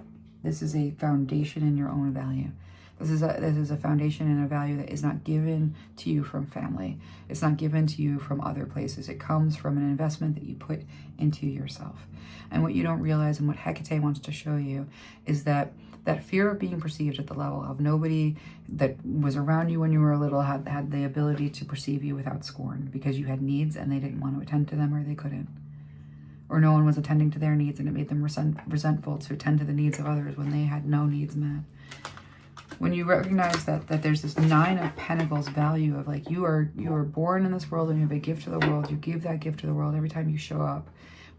[SPEAKER 1] This is a foundation in your own value. This is a foundation and a value that is not given to you from family. It's not given to you from other places. It comes from an investment that you put into yourself. And what you don't realize, and what Hecate wants to show you, is that fear of being perceived at the level of nobody that was around you when you were little had the ability to perceive you without scorn, because you had needs and they didn't want to attend to them, or they couldn't. Or no one was attending to their needs, and it made them resentful to attend to the needs of others when they had no needs met. When you recognize that there's this 9 of Pentacles value of like, you are born in this world and you have a gift to the world. You give that gift to the world every time you show up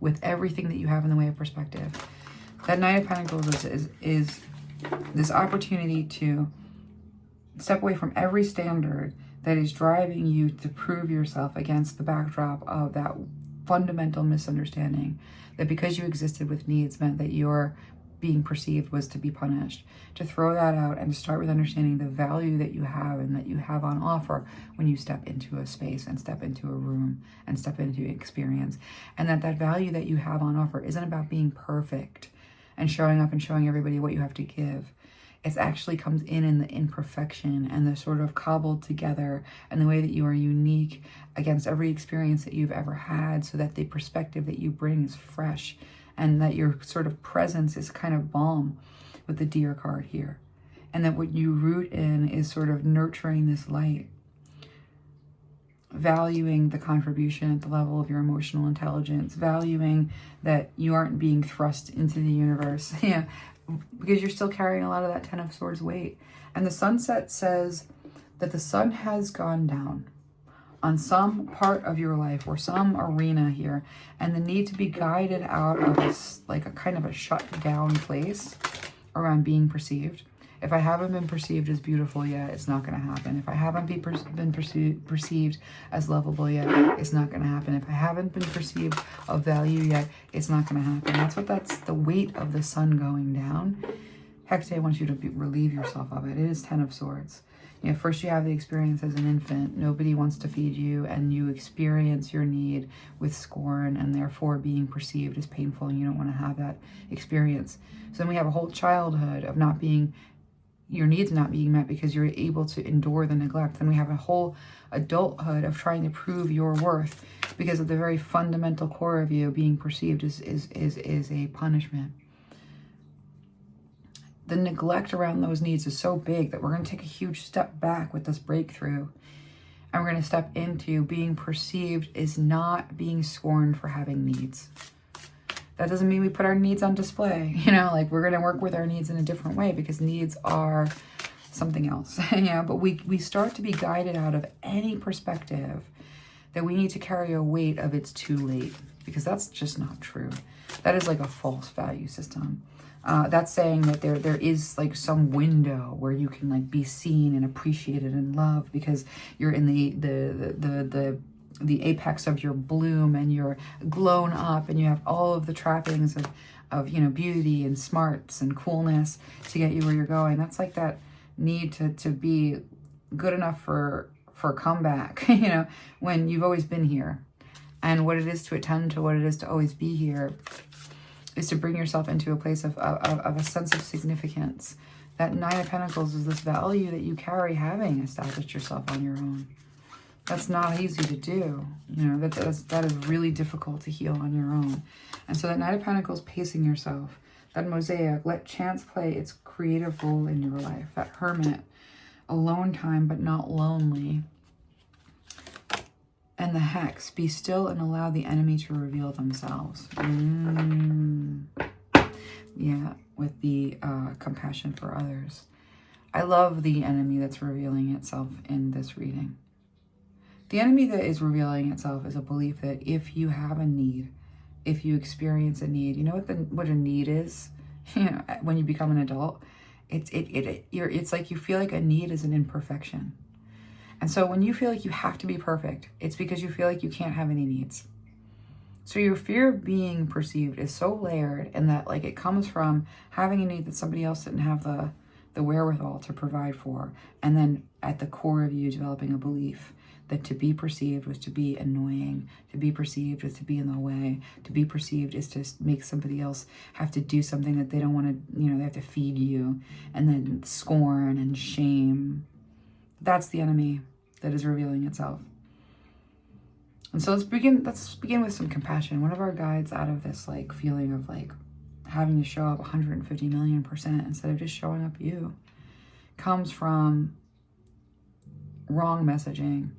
[SPEAKER 1] with everything that you have in the way of perspective. That 9 of Pentacles is this opportunity to step away from every standard that is driving you to prove yourself against the backdrop of that fundamental misunderstanding that because you existed with needs meant that your being perceived was to be punished. To throw that out and to start with understanding the value that you have and that you have on offer when you step into a space and step into a room and step into experience. And that value that you have on offer isn't about being perfect and showing up and showing everybody what you have to give. It actually comes in the imperfection and the sort of cobbled together and the way that you are unique against every experience that you've ever had, so that the perspective that you bring is fresh and that your sort of presence is kind of balm with the Deer card here. And that what you root in is sort of nurturing this light, valuing the contribution at the level of your emotional intelligence, valuing that you aren't being thrust into the universe, yeah, because you're still carrying a lot of that 10 of Swords weight. And the sunset says that the sun has gone down on some part of your life or some arena here, and the need to be guided out of this, like a kind of a shut down place around being perceived. If I haven't been perceived as beautiful yet, it's not going to happen. If I haven't been perceived as lovable yet, it's not going to happen. If I haven't been perceived of value yet, it's not going to happen. That's the weight of the sun going down. Hecate wants you to relieve yourself of it. It is 10 of Swords. You know, first you have the experience as an infant. Nobody wants to feed you, and you experience your need with scorn, and therefore being perceived as painful, and you don't want to have that experience. So then we have a whole childhood of not being, your needs not being met because you're able to endure the neglect. Then we have a whole adulthood of trying to prove your worth because of the very fundamental core of you being perceived is a punishment. The neglect around those needs is so big that we're going to take a huge step back with this breakthrough. And we're going to step into being perceived is not being scorned for having needs. That doesn't mean we put our needs on display. You know, like we're going to work with our needs in a different way because needs are something else. Yeah, but we start to be guided out of any perspective that we need to carry a weight of it's too late, because that's just not true. That is like a false value system. That's saying that there is like some window where you can like be seen and appreciated and loved because you're in the apex of your bloom and you're glown up and you have all of the trappings of you know, beauty and smarts and coolness to get you where you're going. That's like that need to be good enough for a comeback, you know, when you've always been here. And what it is to attend to what it is to always be here is to bring yourself into a place of a sense of significance. That 9 of Pentacles is this value that you carry having established yourself on your own. That's not easy to do. You know, that is really difficult to heal on your own. And so that 9 of Pentacles, pacing yourself, that mosaic, let chance play its creative role in your life. That Hermit, alone time but not lonely. And the Hex, be still and allow the enemy to reveal themselves. Yeah, with the compassion for others. I love the enemy that's revealing itself in this reading. The enemy that is revealing itself is a belief that if you have a need, if you experience a need, you know what a need is? You know, when you become an adult, it's like you feel like a need is an imperfection. And so when you feel like you have to be perfect, it's because you feel like you can't have any needs. So your fear of being perceived is so layered, and that like it comes from having a need that somebody else didn't have the wherewithal to provide for. And then at the core of you developing a belief that to be perceived was to be annoying, to be perceived was to be in the way, to be perceived is to make somebody else have to do something that they don't want to, they have to feed you, and then scorn and shame. That's the enemy that is revealing itself. And so let's begin with some compassion. One of our guides out of this like feeling of like having to show up 150 million % instead of just showing up you comes from wrong messaging.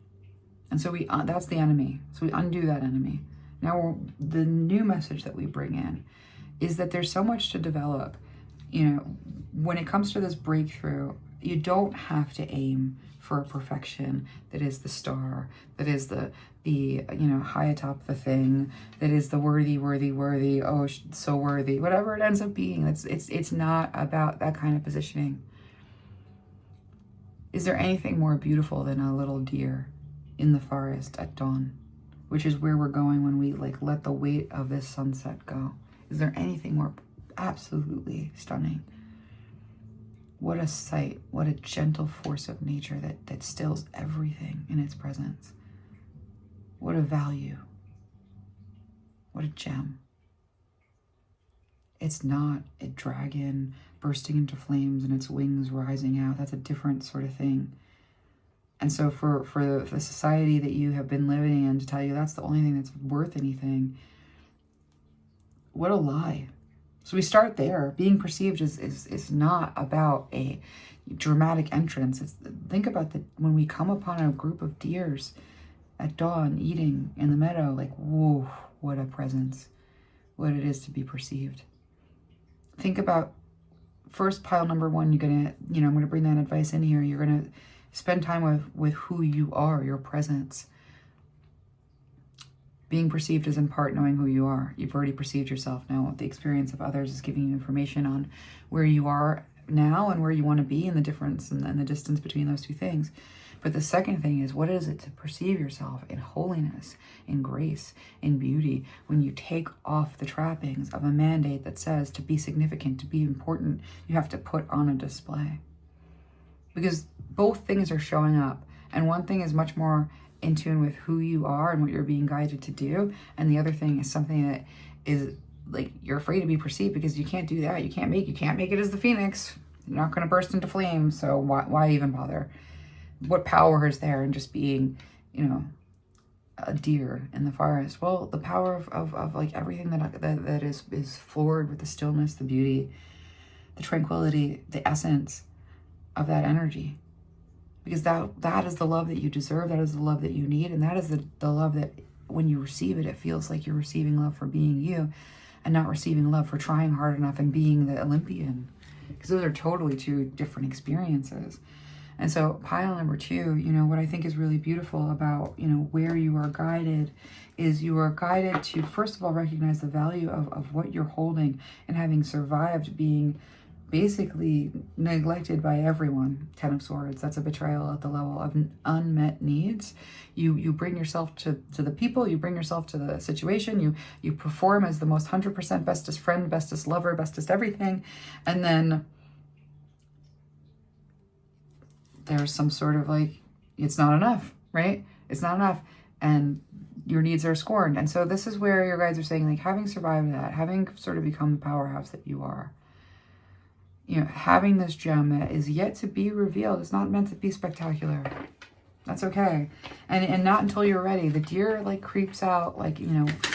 [SPEAKER 1] And so that's the enemy. So we undo that enemy. Now the new message that we bring in is that there's so much to develop. When it comes to this breakthrough, you don't have to aim for a perfection that is the star, that is the high atop the thing, that is the worthy, oh, so worthy, whatever it ends up being. It's not about that kind of positioning. Is there anything more beautiful than a little deer in the forest at dawn, which is where we're going when we like let the weight of this sunset go? Is there anything more absolutely stunning? What a sight, what a gentle force of nature that stills everything in its presence. What a value. What a gem. It's not a dragon bursting into flames and its wings rising out. That's a different sort of thing. And so for the society that you have been living in to tell you that's the only thing that's worth anything, what a lie. So we start there. Being perceived is not about a dramatic entrance. Think about when we come upon a group of deers at dawn eating in the meadow, like, whoa, what a presence, what it is to be perceived. Think about first pile number one, I'm going to bring that advice in here. You're going to spend time with who you are, your presence. Being perceived is in part knowing who you are. You've already perceived yourself. Now the experience of others is giving you information on where you are now and where you want to be, and the difference and the distance between those two things. But the second thing is, what is it to perceive yourself in holiness, in grace, in beauty, when you take off the trappings of a mandate that says to be significant, to be important, you have to put on a display. Because both things are showing up, and one thing is much more in tune with who you are and what you're being guided to do, and the other thing is something that is like you're afraid to be perceived because you can't do that. You can't make it as the phoenix. You're not going to burst into flames, so why even bother? What power is there in just being, a deer in the forest? Well, the power of like everything that is floored with the stillness, the beauty, the tranquility, the essence of that energy. Because that is the love that you deserve, that is the love that you need, and that is the love that when you receive it, it feels like you're receiving love for being you and not receiving love for trying hard enough and being the Olympian. Because those are totally two different experiences. And so pile number two, what I think is really beautiful about, where you are guided is you are guided to, first of all, recognize the value of what you're holding and having survived being basically neglected by everyone. 10 of Swords, that's a betrayal at the level of unmet needs. You bring yourself to the people, you bring yourself to the situation, you perform as the most 100% bestest friend, bestest lover, bestest everything, and then there's some sort of like, it's not enough, right? It's not enough. And your needs are scorned. And so this is where your guides are saying, like, having survived that, having sort of become the powerhouse that you are, having this gem that is yet to be revealed. It's not meant to be spectacular. That's okay. And not until you're ready. The deer like creeps out, like,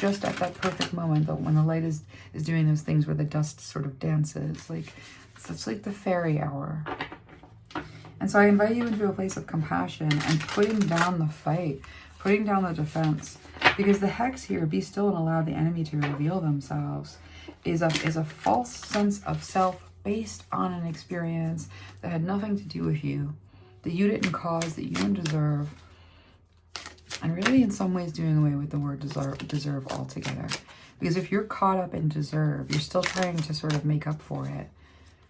[SPEAKER 1] just at that perfect moment, but when the light is doing those things where the dust sort of dances, like, it's like the fairy hour. And so I invite you into a place of compassion and putting down the fight, putting down the defense, because the hex here, be still and allow the enemy to reveal themselves, is a false sense of self based on an experience that had nothing to do with you, that you didn't cause, that you don't deserve, and really in some ways doing away with the word deserve altogether. Because if you're caught up in deserve, you're still trying to sort of make up for it,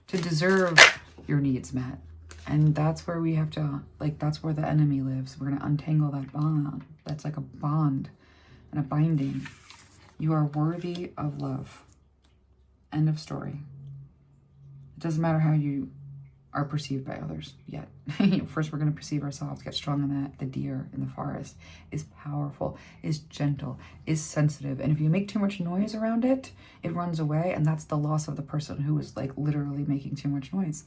[SPEAKER 1] to deserve your needs met. And that's where we have to, like, that's where the enemy lives. We're going to untangle that bond. That's like a bond and a binding. You are worthy of love. End of story. It doesn't matter how you are perceived by others yet. First, we're going to perceive ourselves, get strong in that. The deer in the forest is powerful, is gentle, is sensitive. And if you make too much noise around it, it runs away. And that's the loss of the person who is like literally making too much noise.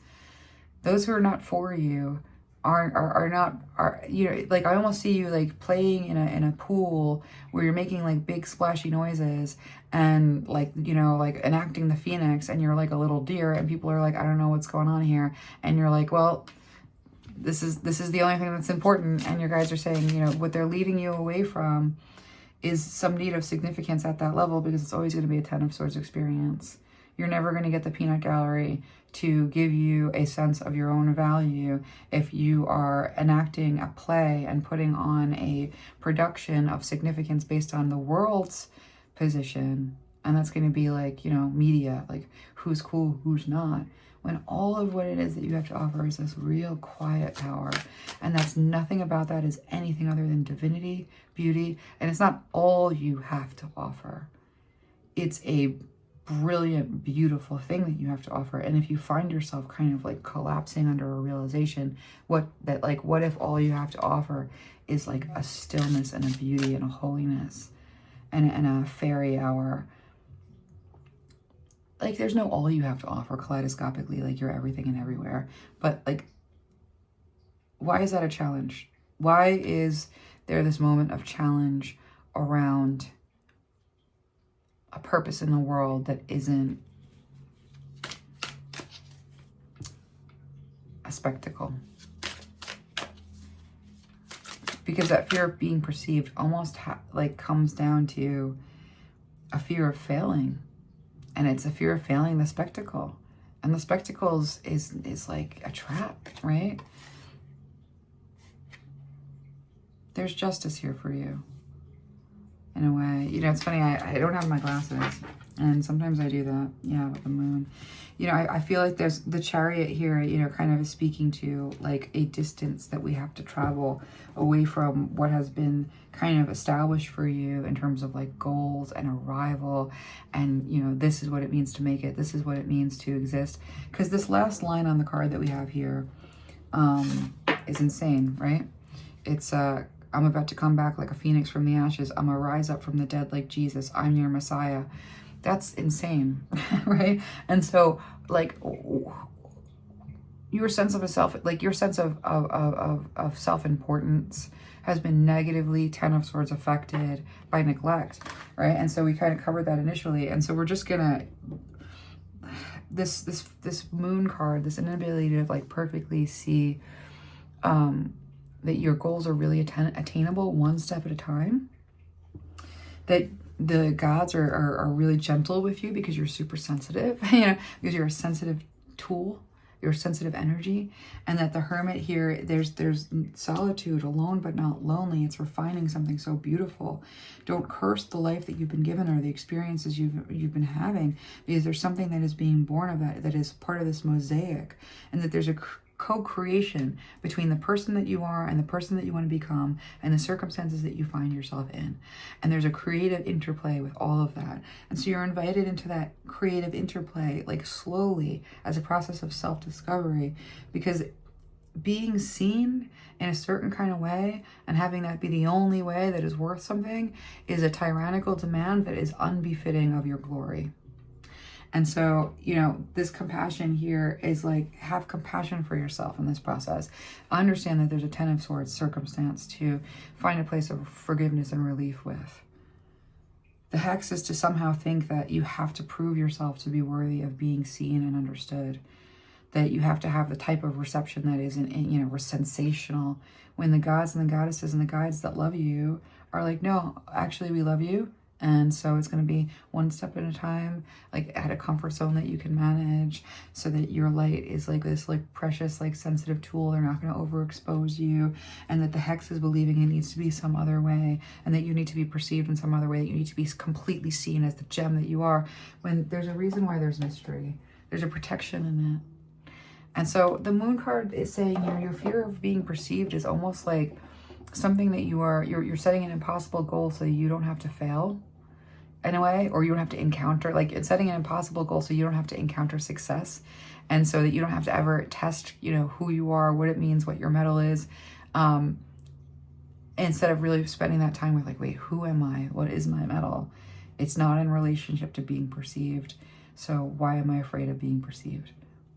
[SPEAKER 1] Those who are not for you are not, you know, like I almost see you like playing in a pool where you're making like big splashy noises and like, you know, like enacting the phoenix, and you're like a little deer, and people are like, I don't know what's going on here. And you're like, well, this is the only thing that's important. And your guys are saying, you know, what they're leading you away from is some need of significance at that level, because it's always going to be a 10 of Swords experience. You're never going to get the peanut gallery to give you a sense of your own value if you are enacting a play and putting on a production of significance based on the world's position. And that's going to be like, you know, media, like who's cool, who's not. When all of what it is that you have to offer is this real quiet power. And that's nothing about that is anything other than divinity, beauty. And it's not all you have to offer. It's a brilliant, beautiful thing that you have to offer. And if you find yourself kind of like collapsing under a realization, what if all you have to offer is like a stillness and a beauty and a holiness and a fairy hour. Like there's no all you have to offer kaleidoscopically, like you're everything and everywhere. But like, why is that a challenge? Why is there this moment of challenge around a purpose in the world that isn't a spectacle? Because that fear of being perceived almost like comes down to a fear of failing. And it's a fear of failing the spectacle. And the spectacles is like a trap, right? There's justice here for you. In a way, you know, it's funny, I don't have my glasses, and sometimes I do that, yeah, with the moon. You know, I feel like there's the Chariot here, you know, kind of is speaking to like a distance that we have to travel away from what has been kind of established for you in terms of like goals and arrival, and, you know, this is what it means to make it, this is what it means to exist. Because this last line on the card that we have here is insane, right? It's I'm about to come back like a phoenix from the ashes. I'm gonna rise up from the dead like Jesus. I'm your Messiah. That's insane, right? And so, like, your sense of a self, like your sense of self-importance has been negatively 10 of Swords affected by neglect, right? And so we kind of covered that initially. And so we're just gonna, this moon card, this inability to like perfectly see that your goals are really attainable one step at a time, that the gods are really gentle with you because you're super sensitive, you know, because you're a sensitive tool, you're a sensitive energy, and that the Hermit here, there's solitude, alone but not lonely. It's refining something so beautiful. Don't curse the life that you've been given or the experiences you've been having, because there's something that is being born of that is part of this mosaic, and that there's a co-creation between the person that you are and the person that you want to become and the circumstances that you find yourself in. And there's a creative interplay with all of that. And so you're invited into that creative interplay, like slowly, as a process of self-discovery, because being seen in a certain kind of way and having that be the only way that is worth something is a tyrannical demand that is unbefitting of your glory. And so, you know, this compassion here is like, have compassion for yourself in this process. Understand that there's a 10 of Swords circumstance to find a place of forgiveness and relief with. The hex is to somehow think that you have to prove yourself to be worthy of being seen and understood. That you have to have the type of reception that isn't, you know, sensational. When the gods and the goddesses and the guides that love you are like, no, actually we love you. And so it's going to be one step at a time, like at a comfort zone that you can manage, so that your light is like this like precious, like sensitive tool. They're not going to overexpose you, and that the hex is believing it needs to be some other way, and that you need to be perceived in some other way, that you need to be completely seen as the gem that you are, when there's a reason why there's mystery. There's a protection in it. And so the moon card is saying, you know, your fear of being perceived is almost like something that you're setting an impossible goal so that you don't have to fail. in a way, or you don't have to encounter, like it's setting an impossible goal so you don't have to encounter success, and so that you don't have to ever test, you know, who you are, what it means, what your metal is, instead of really spending that time with like, wait, who am I? What is my metal? It's not in relationship to being perceived. So why am I afraid of being perceived?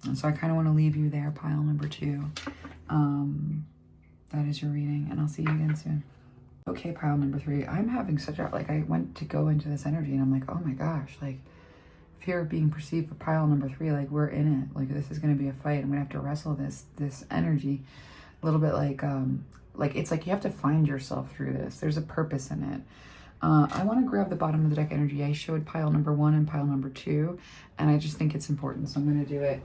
[SPEAKER 1] And so I kind of want to leave you there, pile number 2. That is your reading, and I'll see you again soon. Okay, pile number 3. I'm having such a, like, I went to go into this energy and I'm like, oh my gosh, like, fear of being perceived for pile number 3, like, we're in it. Like, this is going to be a fight. I'm going to have to wrestle this energy a little bit, like, it's like you have to find yourself through this. There's a purpose in it. I want to grab the bottom of the deck energy. I showed pile number 1 and pile number 2, and I just think it's important, so I'm going to do it.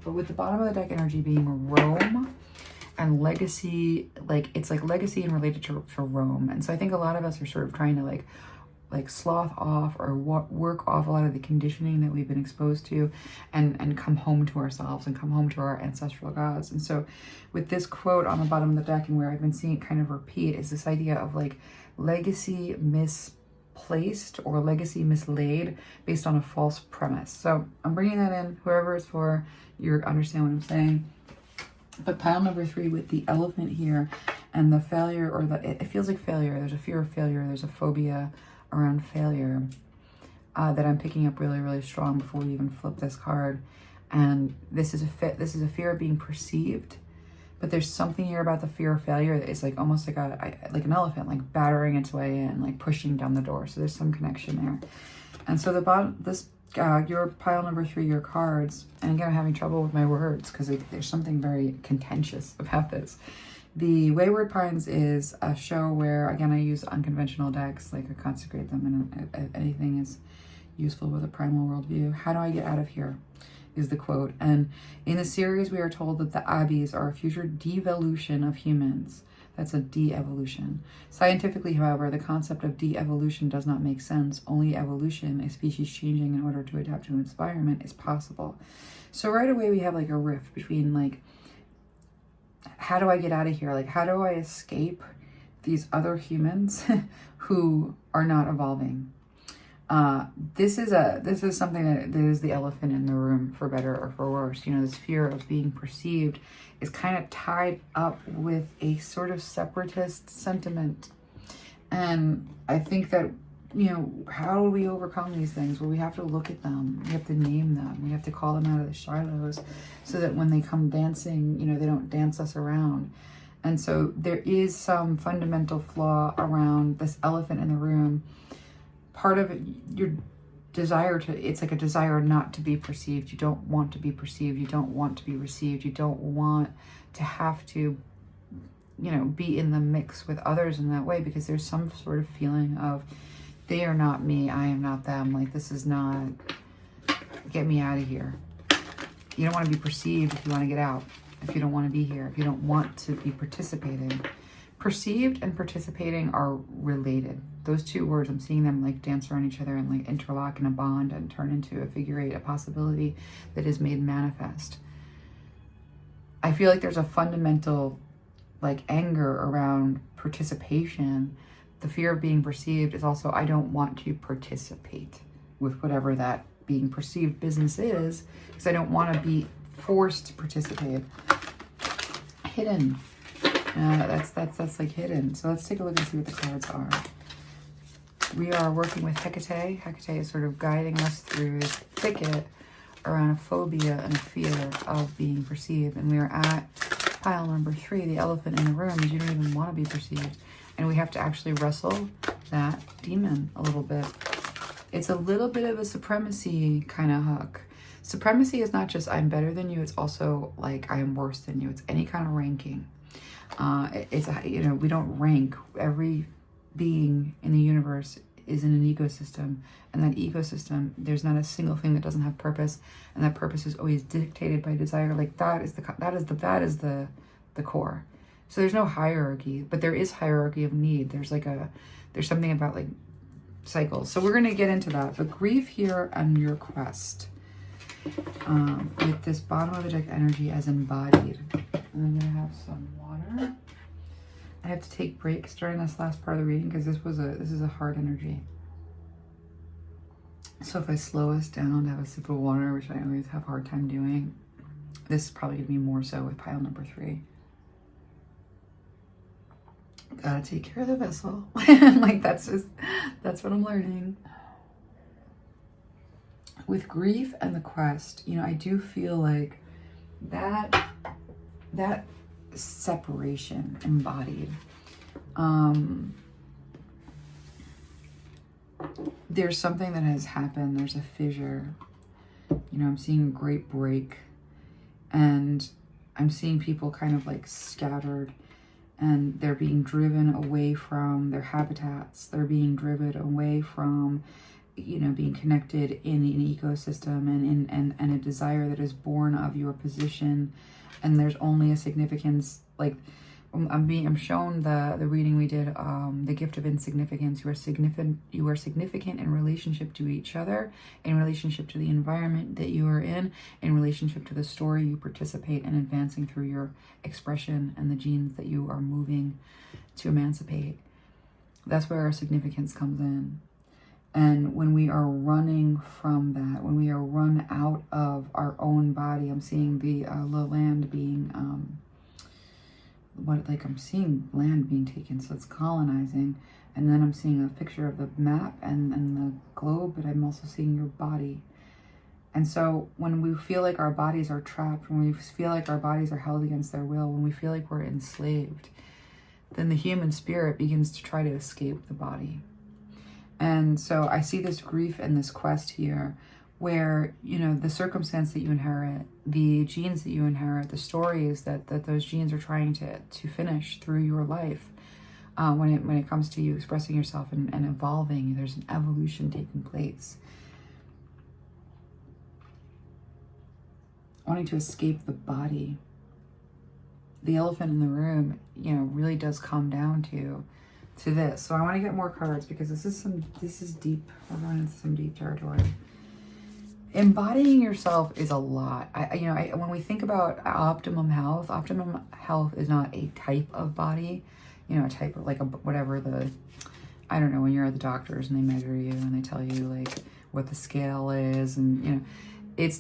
[SPEAKER 1] But with the bottom of the deck energy being Rome and legacy, like it's like legacy and related to Rome. And so I think a lot of us are sort of trying to like sloth off or work off a lot of the conditioning that we've been exposed to, and come home to ourselves and come home to our ancestral gods. And so with this quote on the bottom of the deck, and where I've been seeing it kind of repeat, is this idea of like legacy misplaced or legacy mislaid based on a false premise. So I'm bringing that in, whoever it's for, you understand what I'm saying. But pile number 3 with the elephant here and the failure, or it feels like failure. There's a fear of failure. There's a phobia around failure that I'm picking up really, really strong before we even flip this card. And this is a fear of being perceived. But there's something here about the fear of failure that is like almost like like an elephant, like battering its way in, like pushing down the door. So there's some connection there. And so the bottom, your pile number 3, your cards, and again, I'm having trouble with my words because there's something very contentious about this. The Wayward Pines is a show where, again, I use unconventional decks, like I consecrate them, and anything is useful with a primal worldview. How do I get out of here? Is the quote. And in the series, we are told that the Abbeys are a future devolution of humans. That's a de-evolution. Scientifically, however, the concept of de-evolution does not make sense. Only evolution, a species changing in order to adapt to an environment, is possible. So right away, we have like a rift between like, how do I get out of here? Like, how do I escape these other humans who are not evolving? This is something that is the elephant in the room, for better or for worse. You know, this fear of being perceived is kind of tied up with a sort of separatist sentiment. And I think that, you know, how do we overcome these things? Well, we have to look at them. We have to name them. We have to call them out of the Shilohs so that when they come dancing, you know, they don't dance us around. And so there is some fundamental flaw around this elephant in the room. Part of it, your desire to, it's like a desire not to be perceived. You don't want to be perceived. You don't want to be received. You don't want to have to, you know, be in the mix with others in that way, because there's some sort of feeling of, they are not me, I am not them. Like, this is not, get me out of here. You don't want to be perceived if you want to get out. If you don't want to be here. If you don't want to be participating. Perceived and participating are related. Those two words, I'm seeing them like dance around each other and like interlock in a bond and turn into a figure eight, a possibility that is made manifest. I feel like there's a fundamental like anger around participation. The fear of being perceived is also, I don't want to participate with whatever that being perceived business is, because I don't want to be forced to participate. Hidden. That's like hidden. So let's take a look and see what the cards are. We are working with Hecate. Hecate is sort of guiding us through this thicket around a phobia and a fear of being perceived. And we are at pile number 3, the elephant in the room, is you don't even want to be perceived. And we have to actually wrestle that demon a little bit. It's a little bit of a supremacy kind of hook. Supremacy is not just I'm better than you, it's also like I am worse than you. It's any kind of ranking. It's, you know, we don't rank. Every being in the universe is in an ecosystem, and that ecosystem, there's not a single thing that doesn't have purpose, and that purpose is always dictated by desire. Like that is the core. So there's no hierarchy, but there is hierarchy of need. There's something about like cycles. So we're gonna get into that. But grief here on your quest, with this bottom of the deck energy as embodied. I'm gonna have some water. I have to take breaks during this last part of the reading because this is a hard energy. So if I slow us down to have a sip of water, which I always have a hard time doing, this is probably going to be more so with pile number 3. Gotta take care of the vessel. Like, that's what I'm learning. With grief and the quest, you know, I do feel like that separation embodied. There's something that has happened. There's a fissure. You know, I'm seeing a great break, and I'm seeing people kind of like scattered, and they're being driven away from their habitats. They're being driven away from, you know, being connected in an ecosystem and a desire that is born of your position. And there's only a significance, like I'm shown the reading we did, the gift of insignificance. You are significant in relationship to each other, in relationship to the environment that you are in relationship to the story you participate in advancing through your expression and the genes that you are moving to emancipate. That's where our significance comes in. And when we are running from that, when we are run out of our own body, I'm seeing the land being I'm seeing land being taken, so it's colonizing. And then I'm seeing a picture of the map and the globe, but I'm also seeing your body. And so when we feel like our bodies are trapped, when we feel like our bodies are held against their will, when we feel like we're enslaved, then the human spirit begins to try to escape the body. And so I see this grief and this quest here where, you know, the circumstance that you inherit, the genes that you inherit, the stories that those genes are trying to finish through your life, when it comes to you expressing yourself and evolving, there's an evolution taking place. Wanting to escape the body. The elephant in the room, you know, really does come down to this. So I want to get more cards because this is deep. We're going into some deep territory. Embodying yourself is a lot. When we think about optimum health is not a type of body, you know, a type of like I don't know, when you're at the doctors and they measure you and they tell you like what the scale is, and you know, it's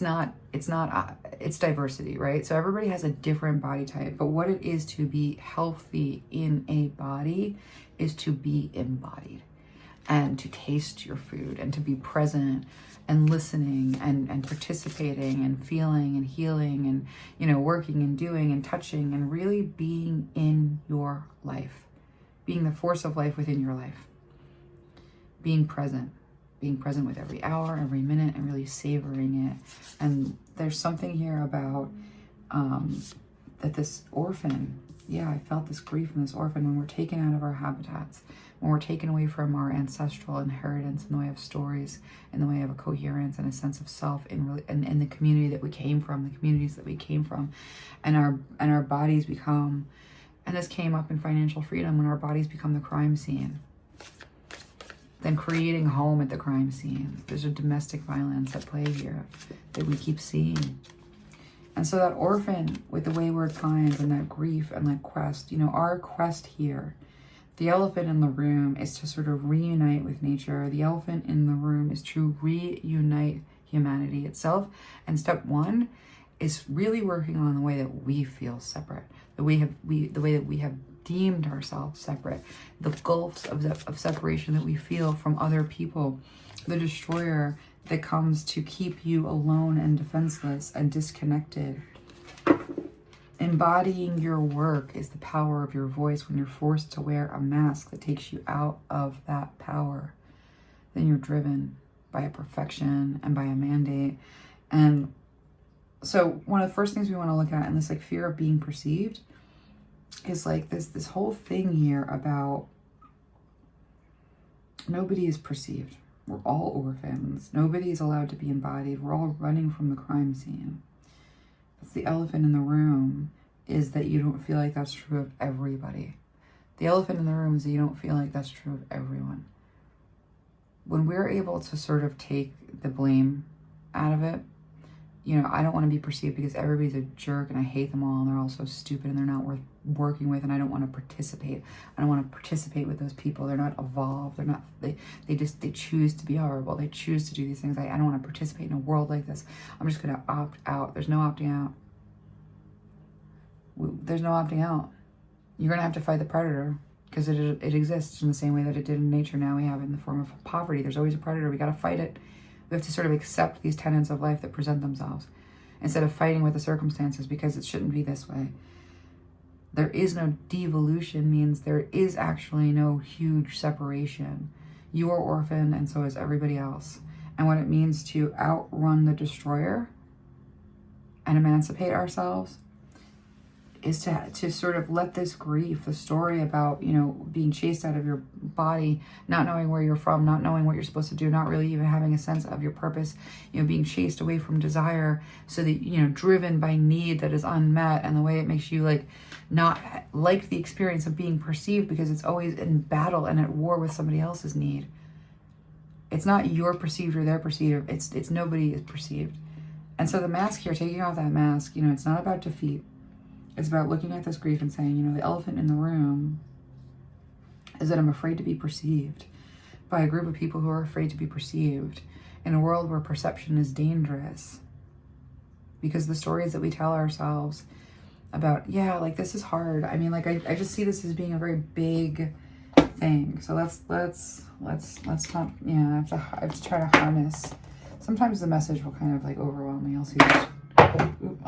[SPEAKER 1] diversity, right? So everybody has a different body type, but what it is to be healthy in a body is to be embodied and to taste your food and to be present and listening and participating and feeling and healing and, you know, working and doing and touching and really being in your life, being the force of life within your life, being present with every hour, every minute, and really savoring it. And there's something here about that this orphan, I felt this grief in this orphan when we're taken out of our habitats, when we're taken away from our ancestral inheritance in the way of stories, in the way of a coherence and a sense of self in the community that we came from, the communities that we came from, and our bodies become, and this came up in Financial Freedom, when our bodies become the crime scene. Then creating home at the crime scene. There's a domestic violence at play here that we keep seeing. And so that orphan with the wayward pines and that grief and that quest, you know, our quest here, the elephant in the room is to sort of reunite with nature. The elephant in the room is to reunite humanity itself. And step one is really working on the way that we feel separate, the way that we have deemed ourselves separate, the gulfs of separation that we feel from other people, the destroyer that comes to keep you alone and defenseless and disconnected. Embodying your work is the power of your voice. When you're forced to wear a mask that takes you out of that power, then you're driven by a perfection and by a mandate. And so one of the first things we want to look at in this like fear of being perceived is like this whole thing here about nobody is perceived. We're all orphans. Nobody is allowed to be embodied. We're all running from the crime scene. That's the elephant in the room, is that you don't feel like that's true of everybody. The elephant in the room is that you don't feel like that's true of everyone. When we're able to sort of take the blame out of it you know, I don't want to be perceived because everybody's a jerk and I hate them all and they're all so stupid and they're not worth working with, and I don't want to participate. I don't want to participate with those people. They're not evolved. They're not, they choose to be horrible. They choose to do these things. I don't want to participate in a world like this. I'm just going to opt out. There's no opting out. There's no opting out. You're going to have to fight the predator because it exists in the same way that it did in nature. Now we have it in the form of poverty. There's always a predator. We got to fight it. We have to sort of accept these tenets of life that present themselves instead of fighting with the circumstances because it shouldn't be this way. There is no devolution, means there is actually no huge separation. You are orphaned and so is everybody else. And what it means to outrun the destroyer and emancipate ourselves is to sort of let this grief, the story about, you know, being chased out of your body, not knowing where you're from, not knowing what you're supposed to do, not really even having a sense of your purpose, you know, being chased away from desire, so that, you know, driven by need that is unmet, and the way it makes you like not like the experience of being perceived because it's always in battle and at war with somebody else's need. It's not your perceived or their perceived. It's nobody is perceived. And so the mask here, taking off that mask, you know, it's not about defeat. It's about looking at this grief and saying, you know, the elephant in the room is that I'm afraid to be perceived by a group of people who are afraid to be perceived in a world where perception is dangerous. Because the stories that we tell ourselves about, yeah, like this is hard. I mean, like I just see this as being a very big thing. So let's not, yeah, I have to try to harness. Sometimes the message will kind of like overwhelm me. I'll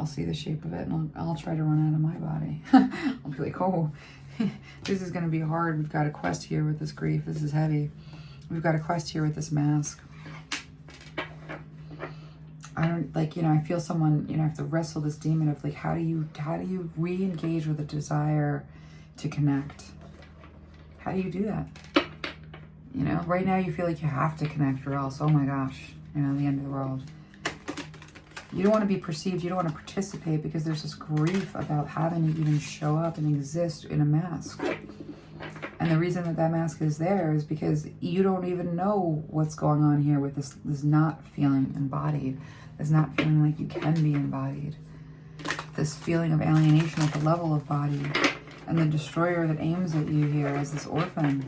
[SPEAKER 1] see the shape of it and I'll try to run out of my body. I'll be like, oh, this is going to be hard. We've got a quest here with this grief. This is heavy. We've got a quest here with this mask. I don't, like, you know, I feel someone, you know, have to wrestle this demon of like, how do you re-engage with a desire to connect? How do you do that? You know, right now you feel like you have to connect or else, oh my gosh, you know, the end of the world. You don't want to be perceived. You don't want to participate because there's this grief about having to even show up and exist in a mask. And the reason that mask is there is because you don't even know what's going on here with this not feeling embodied, this not feeling like you can be embodied, this feeling of alienation at the level of body. And the destroyer that aims at you here is this orphan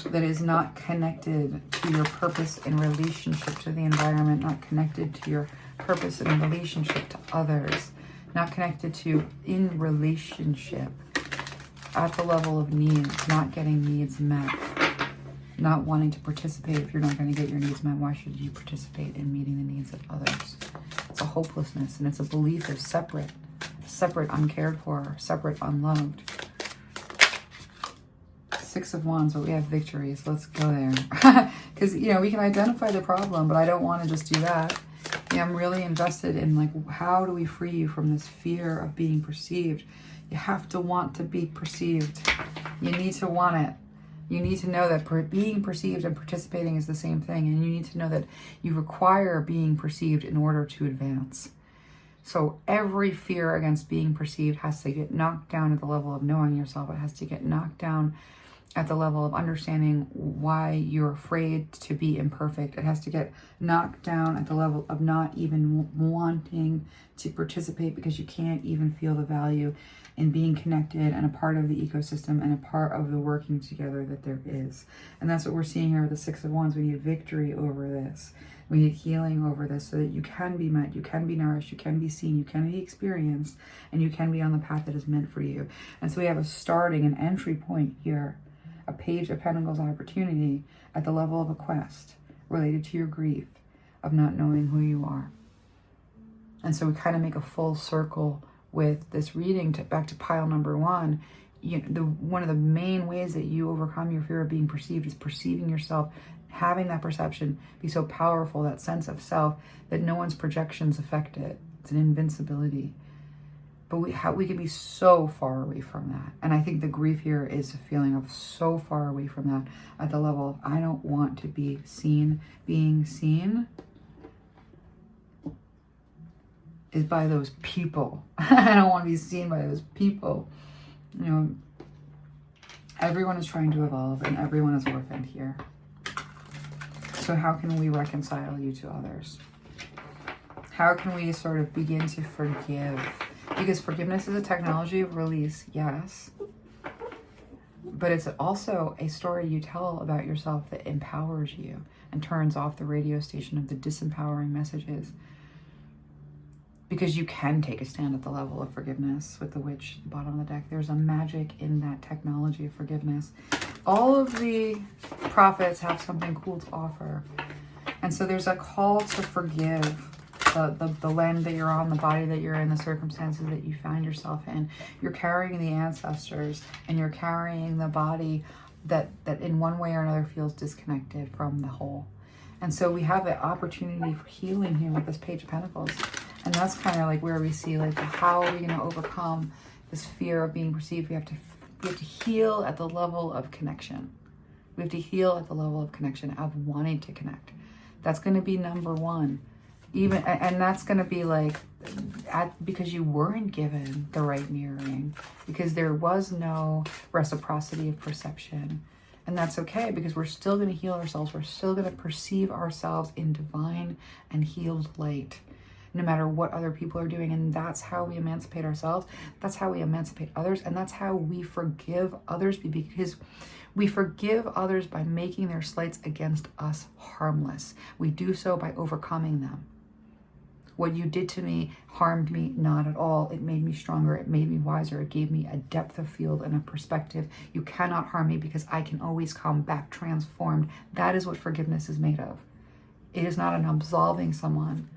[SPEAKER 1] that is not connected to your purpose in relationship to the environment, not connected to your purpose in relationship to others, not connected to in relationship at the level of needs, not getting needs met, not wanting to participate. If you're not going to get your needs met, why should you participate in meeting the needs of others? It's a hopelessness, and it's a belief of separate, uncared for, separate, unloved. Six of Wands, but we have victories. Let's go there. Because, you know, we can identify the problem, but I don't want to just do that. Yeah, I'm really invested in, like, how do we free you from this fear of being perceived? You have to want to be perceived. You need to want it. You need to know that being perceived and participating is the same thing. And you need to know that you require being perceived in order to advance. So every fear against being perceived has to get knocked down at the level of knowing yourself. It has to get knocked down at the level of understanding why you're afraid to be imperfect. It has to get knocked down at the level of not even wanting to participate because you can't even feel the value in being connected and a part of the ecosystem and a part of the working together that there is. And that's what we're seeing here with the Six of Wands. We need victory over this. We need healing over this so that you can be met, you can be nourished, you can be seen, you can be experienced, and you can be on the path that is meant for you. And so we have a starting, an entry point here, a Page of Pentacles opportunity at the level of a quest related to your grief of not knowing who you are. And so we kind of make a full circle with this reading back to pile number one. One of the main ways that you overcome your fear of being perceived is perceiving yourself, having that perception be so powerful, that sense of self, that no one's projections affect it. It's an invincibility. But we can be so far away from that. And I think the grief here is a feeling of so far away from that at the level of I don't want to be seen. Being seen is by those people. I don't want to be seen by those people. You know, everyone is trying to evolve and everyone is orphaned here. So how can we reconcile you to others? How can we sort of begin to forgive? Because forgiveness is a technology of release, yes. But it's also a story you tell about yourself that empowers you and turns off the radio station of the disempowering messages. Because you can take a stand at the level of forgiveness with the witch at the bottom of the deck. There's a magic in that technology of forgiveness. All of the prophets have something cool to offer. And so there's a call to forgive the land that you're on, the body that you're in, the circumstances that you find yourself in. You're carrying the ancestors, and you're carrying the body that in one way or another feels disconnected from the whole. And so we have an opportunity for healing here with this Page of Pentacles. And that's kind of like where we see like how are we going to overcome this fear of being perceived. We have to heal at the level of connection. We have to heal at the level of connection, of wanting to connect. That's going to be number one. And that's going to be like because you weren't given the right mirroring, because there was no reciprocity of perception. And that's okay, because we're still going to heal ourselves. We're still going to perceive ourselves in divine and healed light, no matter what other people are doing. And that's how we emancipate ourselves. That's how we emancipate others. And that's how we forgive others, because we forgive others by making their slights against us harmless. We do so by overcoming them. What you did to me harmed me not at all. It made me stronger. It made me wiser. It gave me a depth of field and a perspective. You cannot harm me because I can always come back transformed. That is what forgiveness is made of. It is not an absolving someone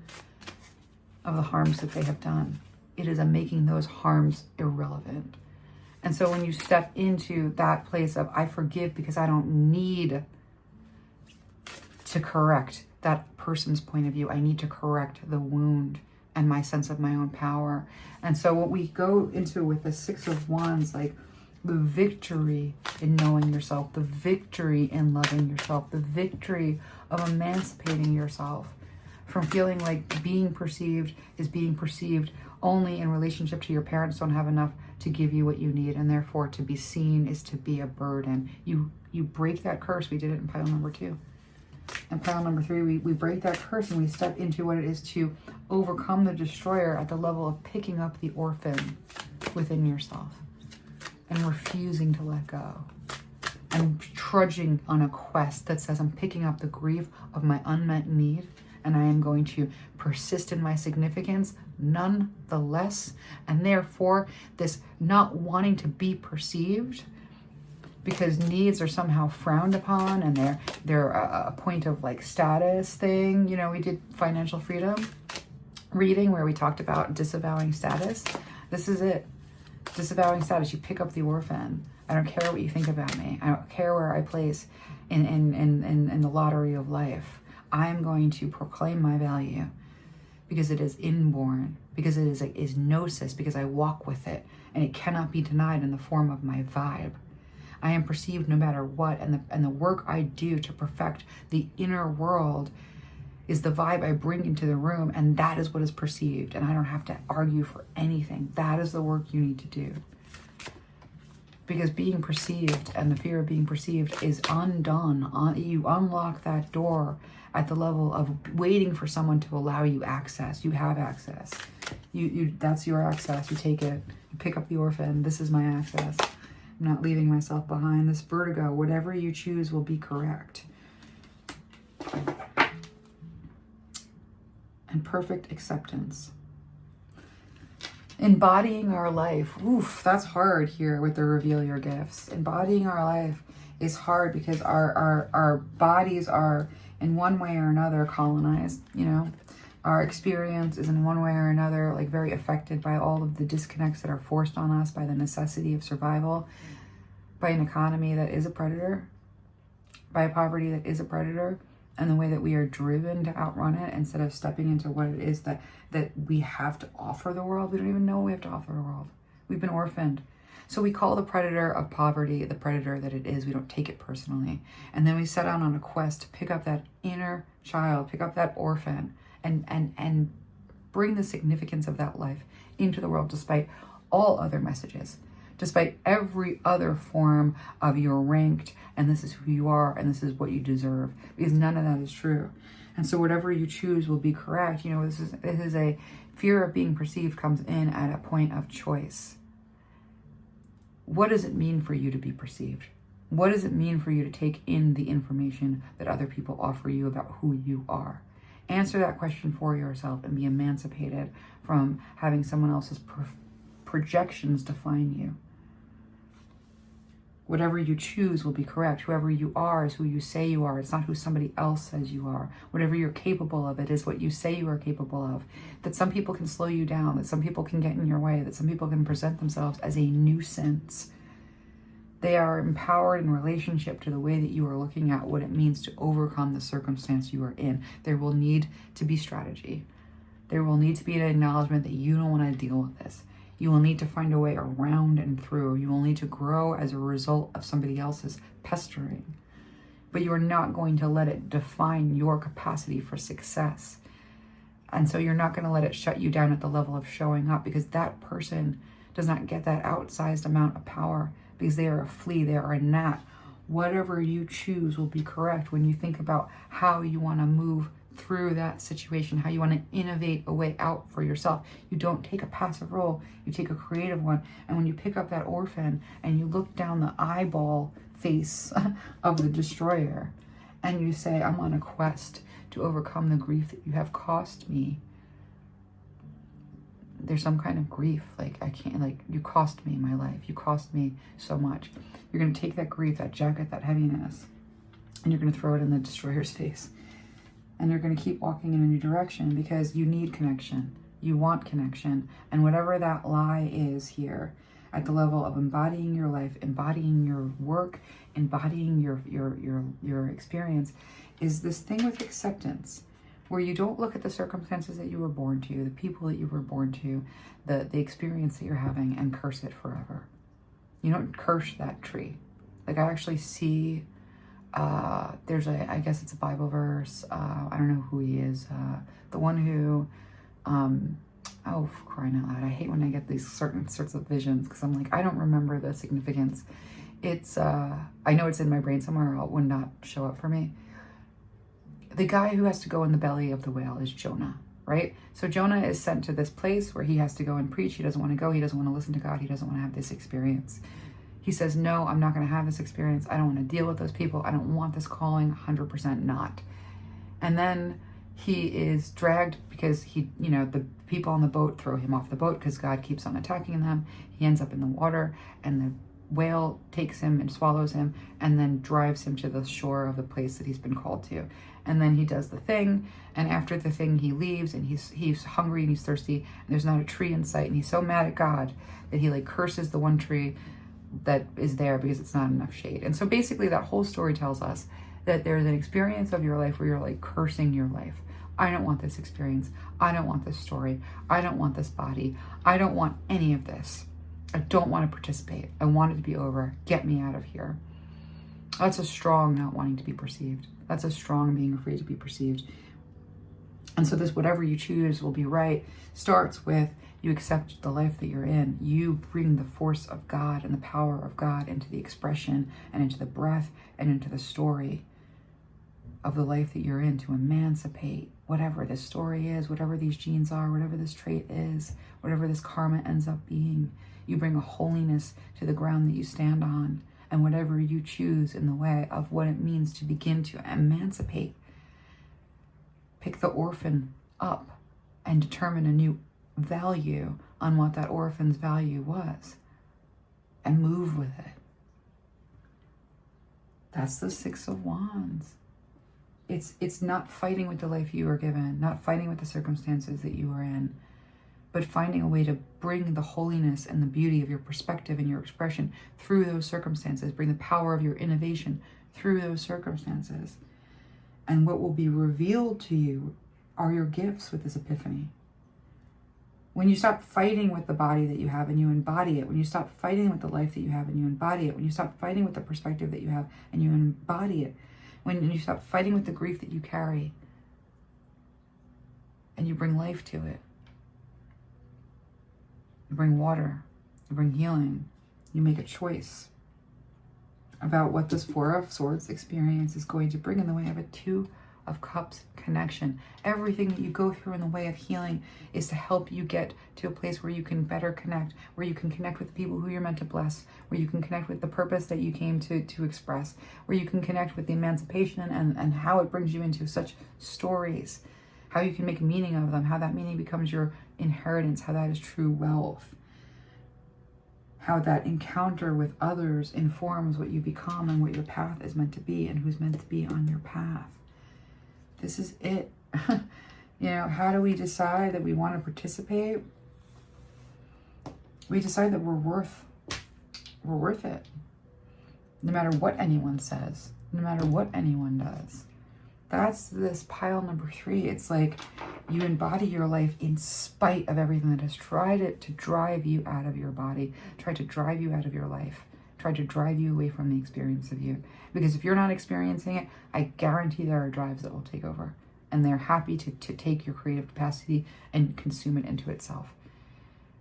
[SPEAKER 1] of the harms that they have done. It is a making those harms irrelevant. And so when you step into that place of I forgive because I don't need to correct that person's point of view. I need to correct the wound and my sense of my own power. And so what we go into with the Six of Wands, like the victory in knowing yourself, the victory in loving yourself, the victory of emancipating yourself from feeling like being perceived is being perceived only in relationship to your parents don't have enough to give you what you need, and therefore to be seen is to be a burden. You break that curse. We did it in pile number 2. And pile number 3, we break that curse and we step into what it is to overcome the destroyer at the level of picking up the orphan within yourself and refusing to let go. And trudging on a quest that says I'm picking up the grief of my unmet need, and I am going to persist in my significance nonetheless. And therefore, this not wanting to be perceived because needs are somehow frowned upon and they're a point of like status thing. You know, we did financial freedom reading where we talked about disavowing status. This is it. Disavowing status. You pick up the orphan. I don't care what you think about me. I don't care where I place in the lottery of life. I am going to proclaim my value because it is inborn, because it is gnosis, because I walk with it, and it cannot be denied in the form of my vibe. I am perceived no matter what, and the work I do to perfect the inner world is the vibe I bring into the room, and that is what is perceived, and I don't have to argue for anything. That is the work you need to do. Because being perceived and the fear of being perceived is undone. You unlock that door at the level of waiting for someone to allow you access. You have access. That's your access. You take it. You pick up the orphan. This is my access. I'm not leaving myself behind. This vertigo, whatever you choose will be correct. And perfect acceptance. Embodying our life. Oof, that's hard here with the reveal your gifts. Embodying our life is hard because our bodies are in one way or another colonized, you know. Our experience is in one way or another like very affected by all of the disconnects that are forced on us by the necessity of survival, by an economy that is a predator, by a poverty that is a predator, and the way that we are driven to outrun it instead of stepping into what it is that we have to offer the world. We don't even know what we have to offer the world. We've been orphaned. So we call the predator of poverty the predator that it is. We don't take it personally. And then we set out on a quest to pick up that inner child, pick up that orphan, and bring the significance of that life into the world despite all other messages, despite every other form of you're ranked and this is who you are and this is what you deserve, because none of that is true. And so whatever you choose will be correct. You know, this is a fear of being perceived comes in at a point of choice. What does it mean for you to be perceived? What does it mean for you to take in the information that other people offer you about who you are? Answer that question for yourself and be emancipated from having someone else's projections define you. Whatever you choose will be correct. Whoever you are is who you say you are. It's not who somebody else says you are. Whatever you're capable of, it is what you say you are capable of. That some people can slow you down, that some people can get in your way, that some people can present themselves as a nuisance. They are empowered in relationship to the way that you are looking at what it means to overcome the circumstance you are in. There will need to be strategy. There will need to be an acknowledgement that you don't want to deal with this. You will need to find a way around and through. You will need to grow as a result of somebody else's pestering. But you are not going to let it define your capacity for success. And so you're not going to let it shut you down at the level of showing up, because that person does not get that outsized amount of power, because they are a flea, they are a gnat. Whatever you choose will be correct when you think about how you want to move through that situation, how you want to innovate a way out for yourself. You don't take a passive role, you take a creative one. And when you pick up that orphan and you look down the eyeball face of the destroyer and you say, I'm on a quest to overcome the grief that you have cost me. There's some kind of grief, like I can't, like you cost me my life, you cost me so much. You're going to take that grief, that jacket, that heaviness, and you're going to throw it in the destroyer's face. And you're going to keep walking in a new direction because you need connection. You want connection. And whatever that lie is here at the level of embodying your life, embodying your work, embodying your experience, is this thing with acceptance, where you don't look at the circumstances that you were born to, the people that you were born to, the experience that you're having, and curse it forever. You don't curse that tree. Like I actually see... there's I guess it's a Bible verse. I don't know who he is. The one who, oh, for crying out loud. I hate when I get these certain sorts of visions, because I'm like, I don't remember the significance. It's, I know it's in my brain somewhere, or it would not show up for me. The guy who has to go in the belly of the whale is Jonah, right? So Jonah is sent to this place where he has to go and preach. He doesn't want to go. He doesn't want to listen to God. He doesn't want to have this experience. He says, no, I'm not going to have this experience. I don't want to deal with those people. I don't want this calling, 100% not. And then he is dragged because the people on the boat throw him off the boat because God keeps on attacking them. He ends up in the water, and the whale takes him and swallows him and then drives him to the shore of the place that he's been called to. And then he does the thing, and after the thing he leaves, and he's hungry and he's thirsty, and there's not a tree in sight, and he's so mad at God that he curses the one tree that is there because it's not enough shade. And so basically that whole story tells us that there's an experience of your life where you're cursing your life. I don't want this experience. I don't want this story. I don't want this body. I don't want any of this. I don't want to participate. I want it to be over. Get me out of here. That's a strong not wanting to be perceived. That's a strong being afraid to be perceived. And so this whatever you choose will be right starts with you accept the life that you're in. You bring the force of God and the power of God into the expression and into the breath and into the story of the life that you're in, to emancipate whatever this story is, whatever these genes are, whatever this trait is, whatever this karma ends up being. You bring a holiness to the ground that you stand on, and whatever you choose in the way of what it means to begin to emancipate. Pick the orphan up and determine a new value on what that orphan's value was, and move with it. That's the Six of Wands. It's not fighting with the life you were given, not fighting with the circumstances that you are in, but finding a way to bring the holiness and the beauty of your perspective and your expression through those circumstances, bring the power of your innovation through those circumstances. And what will be revealed to you are your gifts with this epiphany. When you stop fighting with the body that you have and you embody it, when you stop fighting with the life that you have and you embody it, when you stop fighting with the perspective that you have and you embody it, when you stop fighting with the grief that you carry and you bring life to it, you bring water, you bring healing, you make a choice about what this Four of Swords experience is going to bring in the way of a Two of Cups connection. Everything that you go through in the way of healing is to help you get to a place where you can better connect, where you can connect with the people who you're meant to bless, where you can connect with the purpose that you came to express, where you can connect with the emancipation and how it brings you into such stories, how you can make meaning of them, how that meaning becomes your inheritance, how that is true wealth, how that encounter with others informs what you become and what your path is meant to be and who's meant to be on your path. This is it. How do we decide that we want to participate? We decide that we're worth it. No matter what anyone says, no matter what anyone does. That's this pile number 3. It's like you embody your life in spite of everything that has tried to drive you out of your body, tried to drive you out of your life, tried to drive you away from the experience of you. Because if you're not experiencing it, I guarantee there are drives that will take over. And they're happy to take your creative capacity and consume it into itself.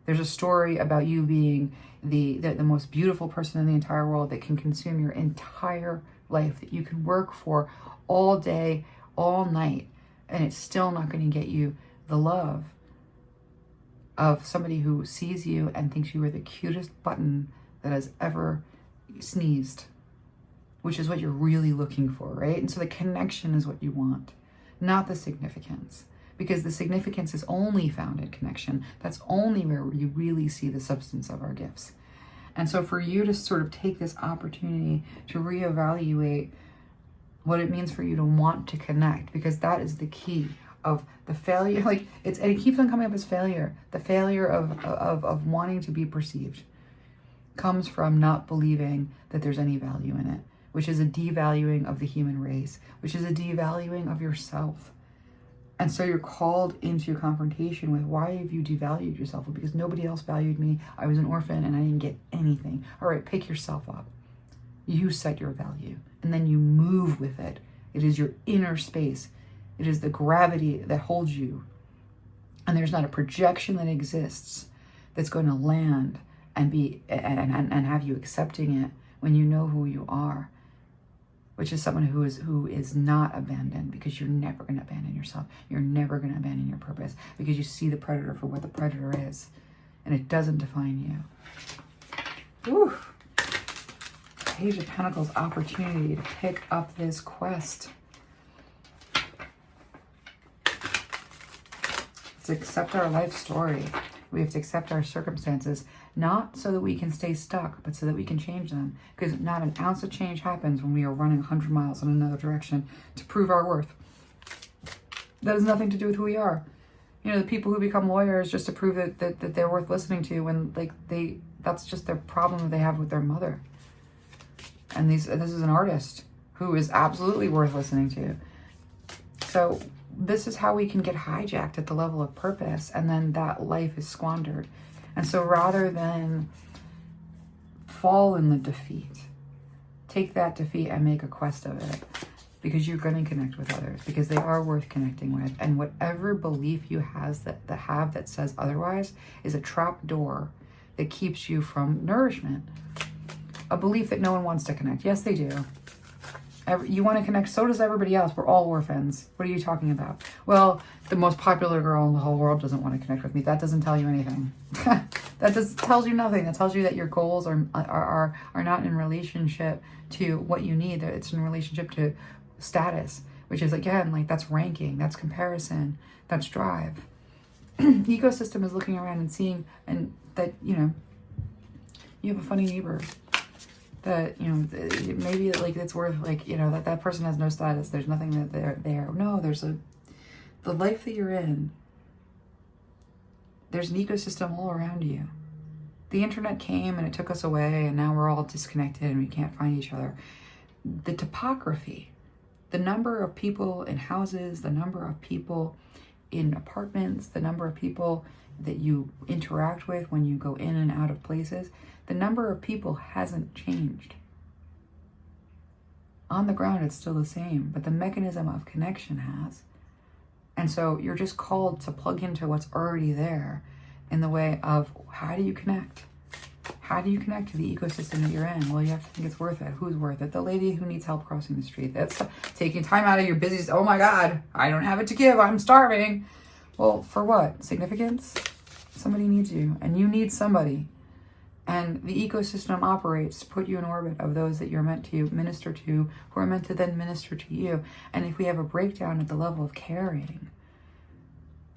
[SPEAKER 1] There's a story about you being the most beautiful person in the entire world that can consume your entire life, that you can work for all day, all night, and it's still not going to get you the love of somebody who sees you and thinks you are the cutest button that has ever sneezed, which is what you're really looking for, right? And so the connection is what you want, not the significance, because the significance is only found in connection. That's only where you really see the substance of our gifts. And so for you to sort of take this opportunity to reevaluate what it means for you to want to connect, because that is the key of the failure. And it keeps on coming up as failure. The failure of wanting to be perceived comes from not believing that there's any value in it, which is a devaluing of the human race, which is a devaluing of yourself. And so you're called into confrontation with, why have you devalued yourself? Well, because nobody else valued me. I was an orphan and I didn't get anything. All right, pick yourself up. You set your value and then you move with it. It is your inner space. It is the gravity that holds you. And there's not a projection that exists that's going to land and be and have you accepting it when you know who you are, which is someone who is not abandoned, because you're never going to abandon yourself. You're never going to abandon your purpose, because you see the predator for what the predator is, and it doesn't define you. Whew. Page of Pentacles, opportunity to pick up this quest. To accept our life story. We have to accept our circumstances, not so that we can stay stuck, but so that we can change them. Because not an ounce of change happens when we are running 100 miles in another direction to prove our worth. That has nothing to do with who we are. The people who become lawyers just to prove that they're worth listening to, when that's just their problem that they have with their mother. And this is an artist who is absolutely worth listening to. So this is how we can get hijacked at the level of purpose, and then that life is squandered. And so rather than fall in the defeat, take that defeat and make a quest of it, because you're going to connect with others, because they are worth connecting with. And whatever belief you have that says otherwise is a trap door that keeps you from nourishment. A belief that no one wants to connect. Yes, they do. You want to connect, so does everybody else. We're all orphans. What are you talking about? Well, the most popular girl in the whole world doesn't want to connect with me. That doesn't tell you anything. Tells you nothing. That tells you that your goals are not in relationship to what you need. That it's in relationship to status, which is, again, that's ranking, that's comparison, that's drive. Ecosystem is looking around and seeing, and that you have a funny neighbor. That maybe it's worth that person has no status. There's nothing that they're there. No, there's the life that you're in. There's an ecosystem all around you. The internet came and it took us away, and now we're all disconnected and we can't find each other. The topography, the number of people in houses, the number of people in apartments, the number of people that you interact with when you go in and out of places. The number of people hasn't changed. On the ground, it's still the same, but the mechanism of connection has. And so you're just called to plug into what's already there in the way of, how do you connect? How do you connect to the ecosystem that you're in? Well, you have to think it's worth it. Who's worth it? The lady who needs help crossing the street. That's taking time out of your busy, oh my God, I don't have it to give, I'm starving. Well, for what? Significance? Somebody needs you, and you need somebody. And the ecosystem operates to put you in orbit of those that you're meant to minister to, who are meant to then minister to you. And if we have a breakdown at the level of caring,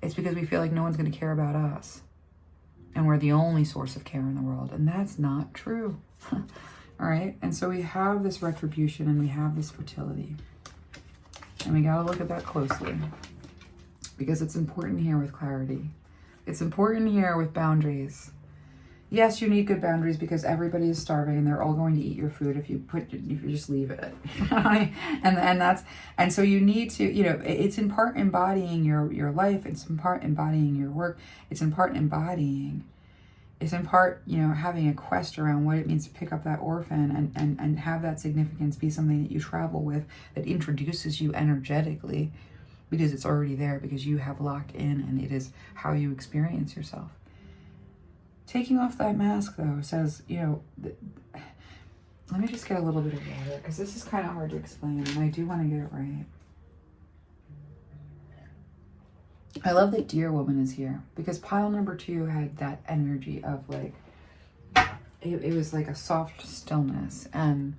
[SPEAKER 1] it's because we feel like no one's going to care about us. And we're the only source of care in the world. And that's not true. All right? And so we have this retribution and we have this fertility. And we got to look at that closely. Because it's important here with clarity. It's important here with boundaries. Yes, you need good boundaries because everybody is starving and they're all going to eat your food if you just leave it. and so you need to, it's in part embodying your life, it's in part embodying your work, it's in part having a quest around what it means to pick up that orphan and have that significance be something that you travel with, that introduces you energetically because it's already there, because you have locked in and it is how you experience yourself. Taking off that mask, though, says, let me just get a little bit of water, because this is kind of hard to explain, and I do want to get it right. I love that Dear Woman is here, because pile number 2 had that energy of, it was like a soft stillness, and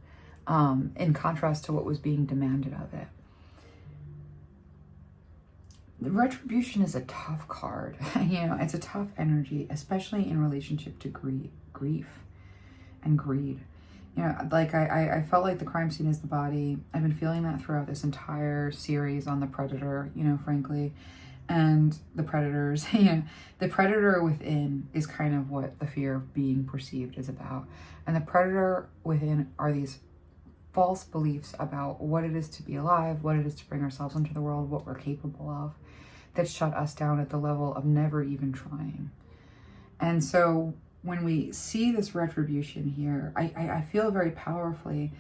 [SPEAKER 1] in contrast to what was being demanded of it. The retribution is a tough card. It's a tough energy, especially in relationship to grief and greed. I felt like the crime scene is the body. I've been feeling that throughout this entire series on the predator, frankly, and the predators. The predator within is kind of what the fear of being perceived is about. And the predator within are these false beliefs about what it is to be alive, what it is to bring ourselves into the world, what we're capable of, that shut us down at the level of never even trying. And so when we see this retribution here, I feel very powerfully,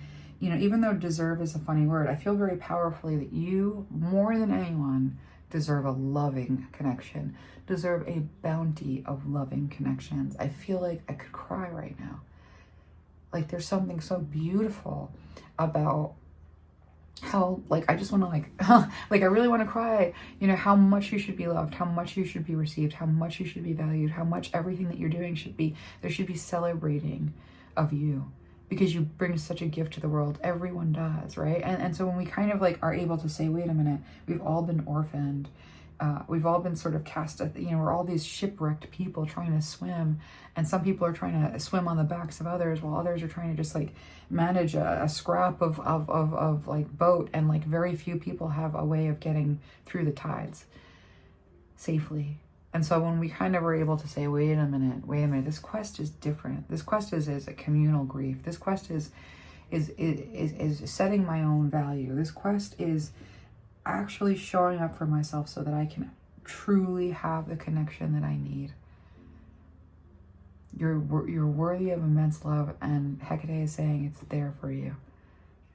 [SPEAKER 1] even though deserve is a funny word, I feel very powerfully that you, more than anyone, deserve a loving connection, deserve a bounty of loving connections. I feel like I could cry right now. Like there's something so beautiful about how, I just want to I really want to cry, how much you should be loved, how much you should be received, how much you should be valued, how much everything that you're doing there should be celebrating of you, because you bring such a gift to the world. Everyone does, right? And so when we kind of are able to say, wait a minute, we've all been orphaned, we've all been sort of cast at, we're all these shipwrecked people trying to swim, and some people are trying to swim on the backs of others while others are trying to just manage a scrap of boat, and very few people have a way of getting through the tides safely. And so when we kind of were able to say, wait a minute, this quest is different. This quest is a communal grief. This quest is setting my own value. This quest is actually showing up for myself so that I can truly have the connection that I need. You're worthy of immense love, and Hecate is saying it's there for you.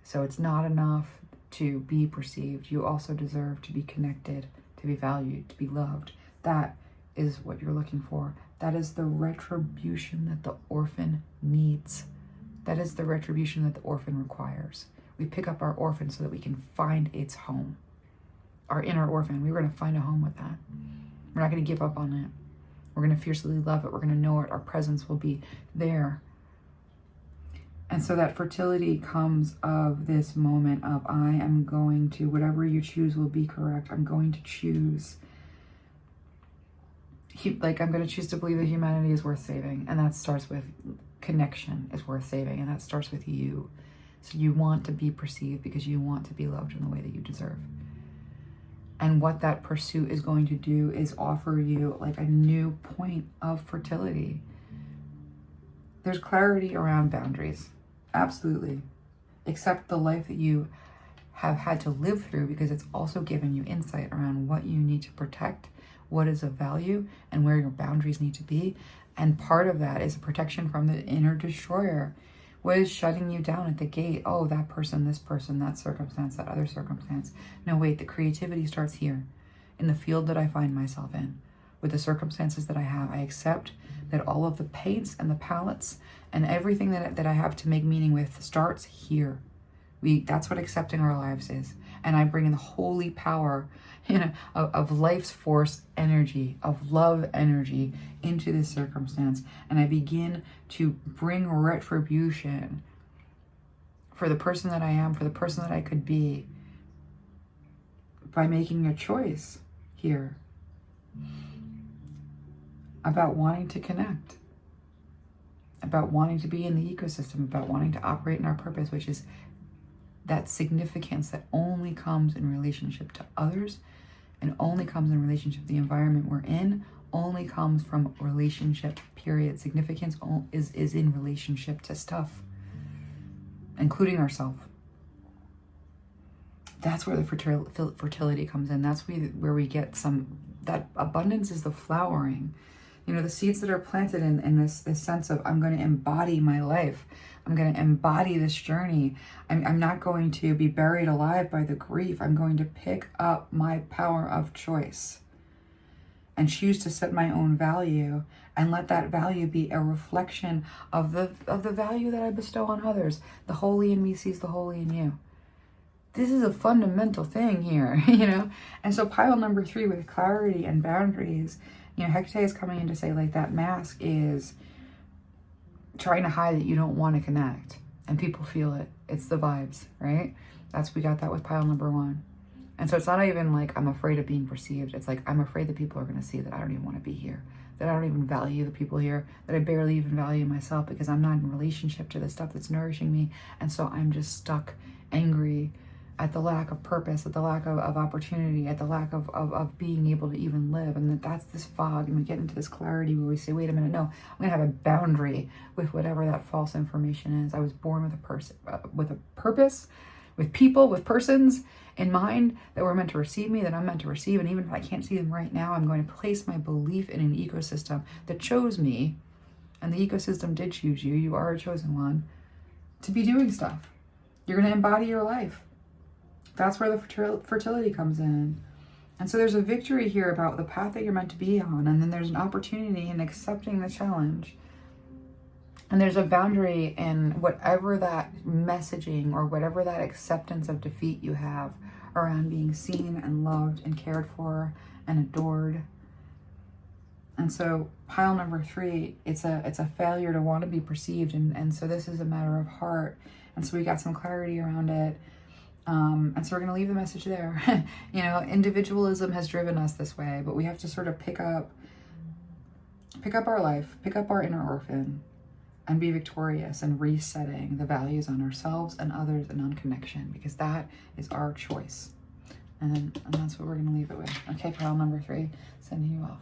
[SPEAKER 1] So it's not enough to be perceived. You also deserve to be connected, to be valued, to be loved. That is what you're looking for. That is the retribution that the orphan needs. That is the retribution that the orphan requires. We pick up our orphan so that we can find its home. Our inner orphan, we're going to find a home with that. We're not going to give up on it. We're going to fiercely love it. We're going to know it. Our presence will be there. And so that fertility comes of this moment of, I am going to, whatever you choose will be correct. I'm going to choose. I'm going to choose to believe that humanity is worth saving. And that starts with connection is worth saving. And that starts with you. So you want to be perceived because you want to be loved in the way that you deserve. And what that pursuit is going to do is offer you a new point of fertility. There's clarity around boundaries. Absolutely. Accept the life that you have had to live through, because it's also given you insight around what you need to protect, what is of value, and where your boundaries need to be. And part of that is a protection from the inner destroyer. What is shutting you down at the gate? Oh, that person, this person, that circumstance, that other circumstance. No, wait, the creativity starts here, in the field that I find myself in, with the circumstances that I have. I accept that all of the paints and the palettes and everything that I have to make meaning with starts here. That's what accepting our lives is. And I bring in the holy power, of life's force energy, of love energy into this circumstance. And I begin to bring retribution for the person that I am, for the person that I could be, by making a choice here about wanting to connect, about wanting to be in the ecosystem, about wanting to operate in our purpose, which is that significance that only comes in relationship to others and only comes in relationship to the environment we're in, only comes from relationship, period. Significance is in relationship to stuff, including ourselves. That's where the fertility comes in. That's where we get that abundance is the flowering. The seeds that are planted in this sense of, I'm going to embody my life. I'm going to embody this journey. I'm not going to be buried alive by the grief. I'm going to pick up my power of choice and choose to set my own value and let that value be a reflection of the value that I bestow on others. The holy in me sees the holy in you. This is a fundamental thing here, And so pile number 3 with clarity and boundaries, Hecate is coming in to say, like, that mask is trying to hide that you don't want to connect, and people feel it. It's the vibes, right? We got that with pile number 1. And so it's not even like I'm afraid of being perceived. It's like I'm afraid that people are going to see that I don't even want to be here, that I don't even value the people here, that I barely even value myself because I'm not in relationship to the stuff that's nourishing me. And so I'm just stuck, angry at the lack of purpose, at the lack of opportunity, at the lack of being able to even live. And that's this fog, and we get into this clarity where we say, wait a minute, no, I'm going to have a boundary with whatever that false information is. I was born with a purpose, with people, with persons in mind that were meant to receive me, that I'm meant to receive. And even if I can't see them right now, I'm going to place my belief in an ecosystem that chose me. And the ecosystem did choose you. You are a chosen one to be doing stuff. You're going to embody your life. That's where the fertility comes in. And so there's a victory here about the path that you're meant to be on. And then there's an opportunity in accepting the challenge. And there's a boundary in whatever that messaging or whatever that acceptance of defeat you have around being seen and loved and cared for and adored. And so pile number 3, it's a failure to want to be perceived. And so this is a matter of heart. And so we got some clarity around it. And so we're going to leave the message there. Individualism has driven us this way, but we have to sort of pick up our life, pick up our inner orphan, and be victorious and resetting the values on ourselves and others and on connection, because that is our choice. And that's what we're going to leave it with. Okay, pile number 3, sending you off.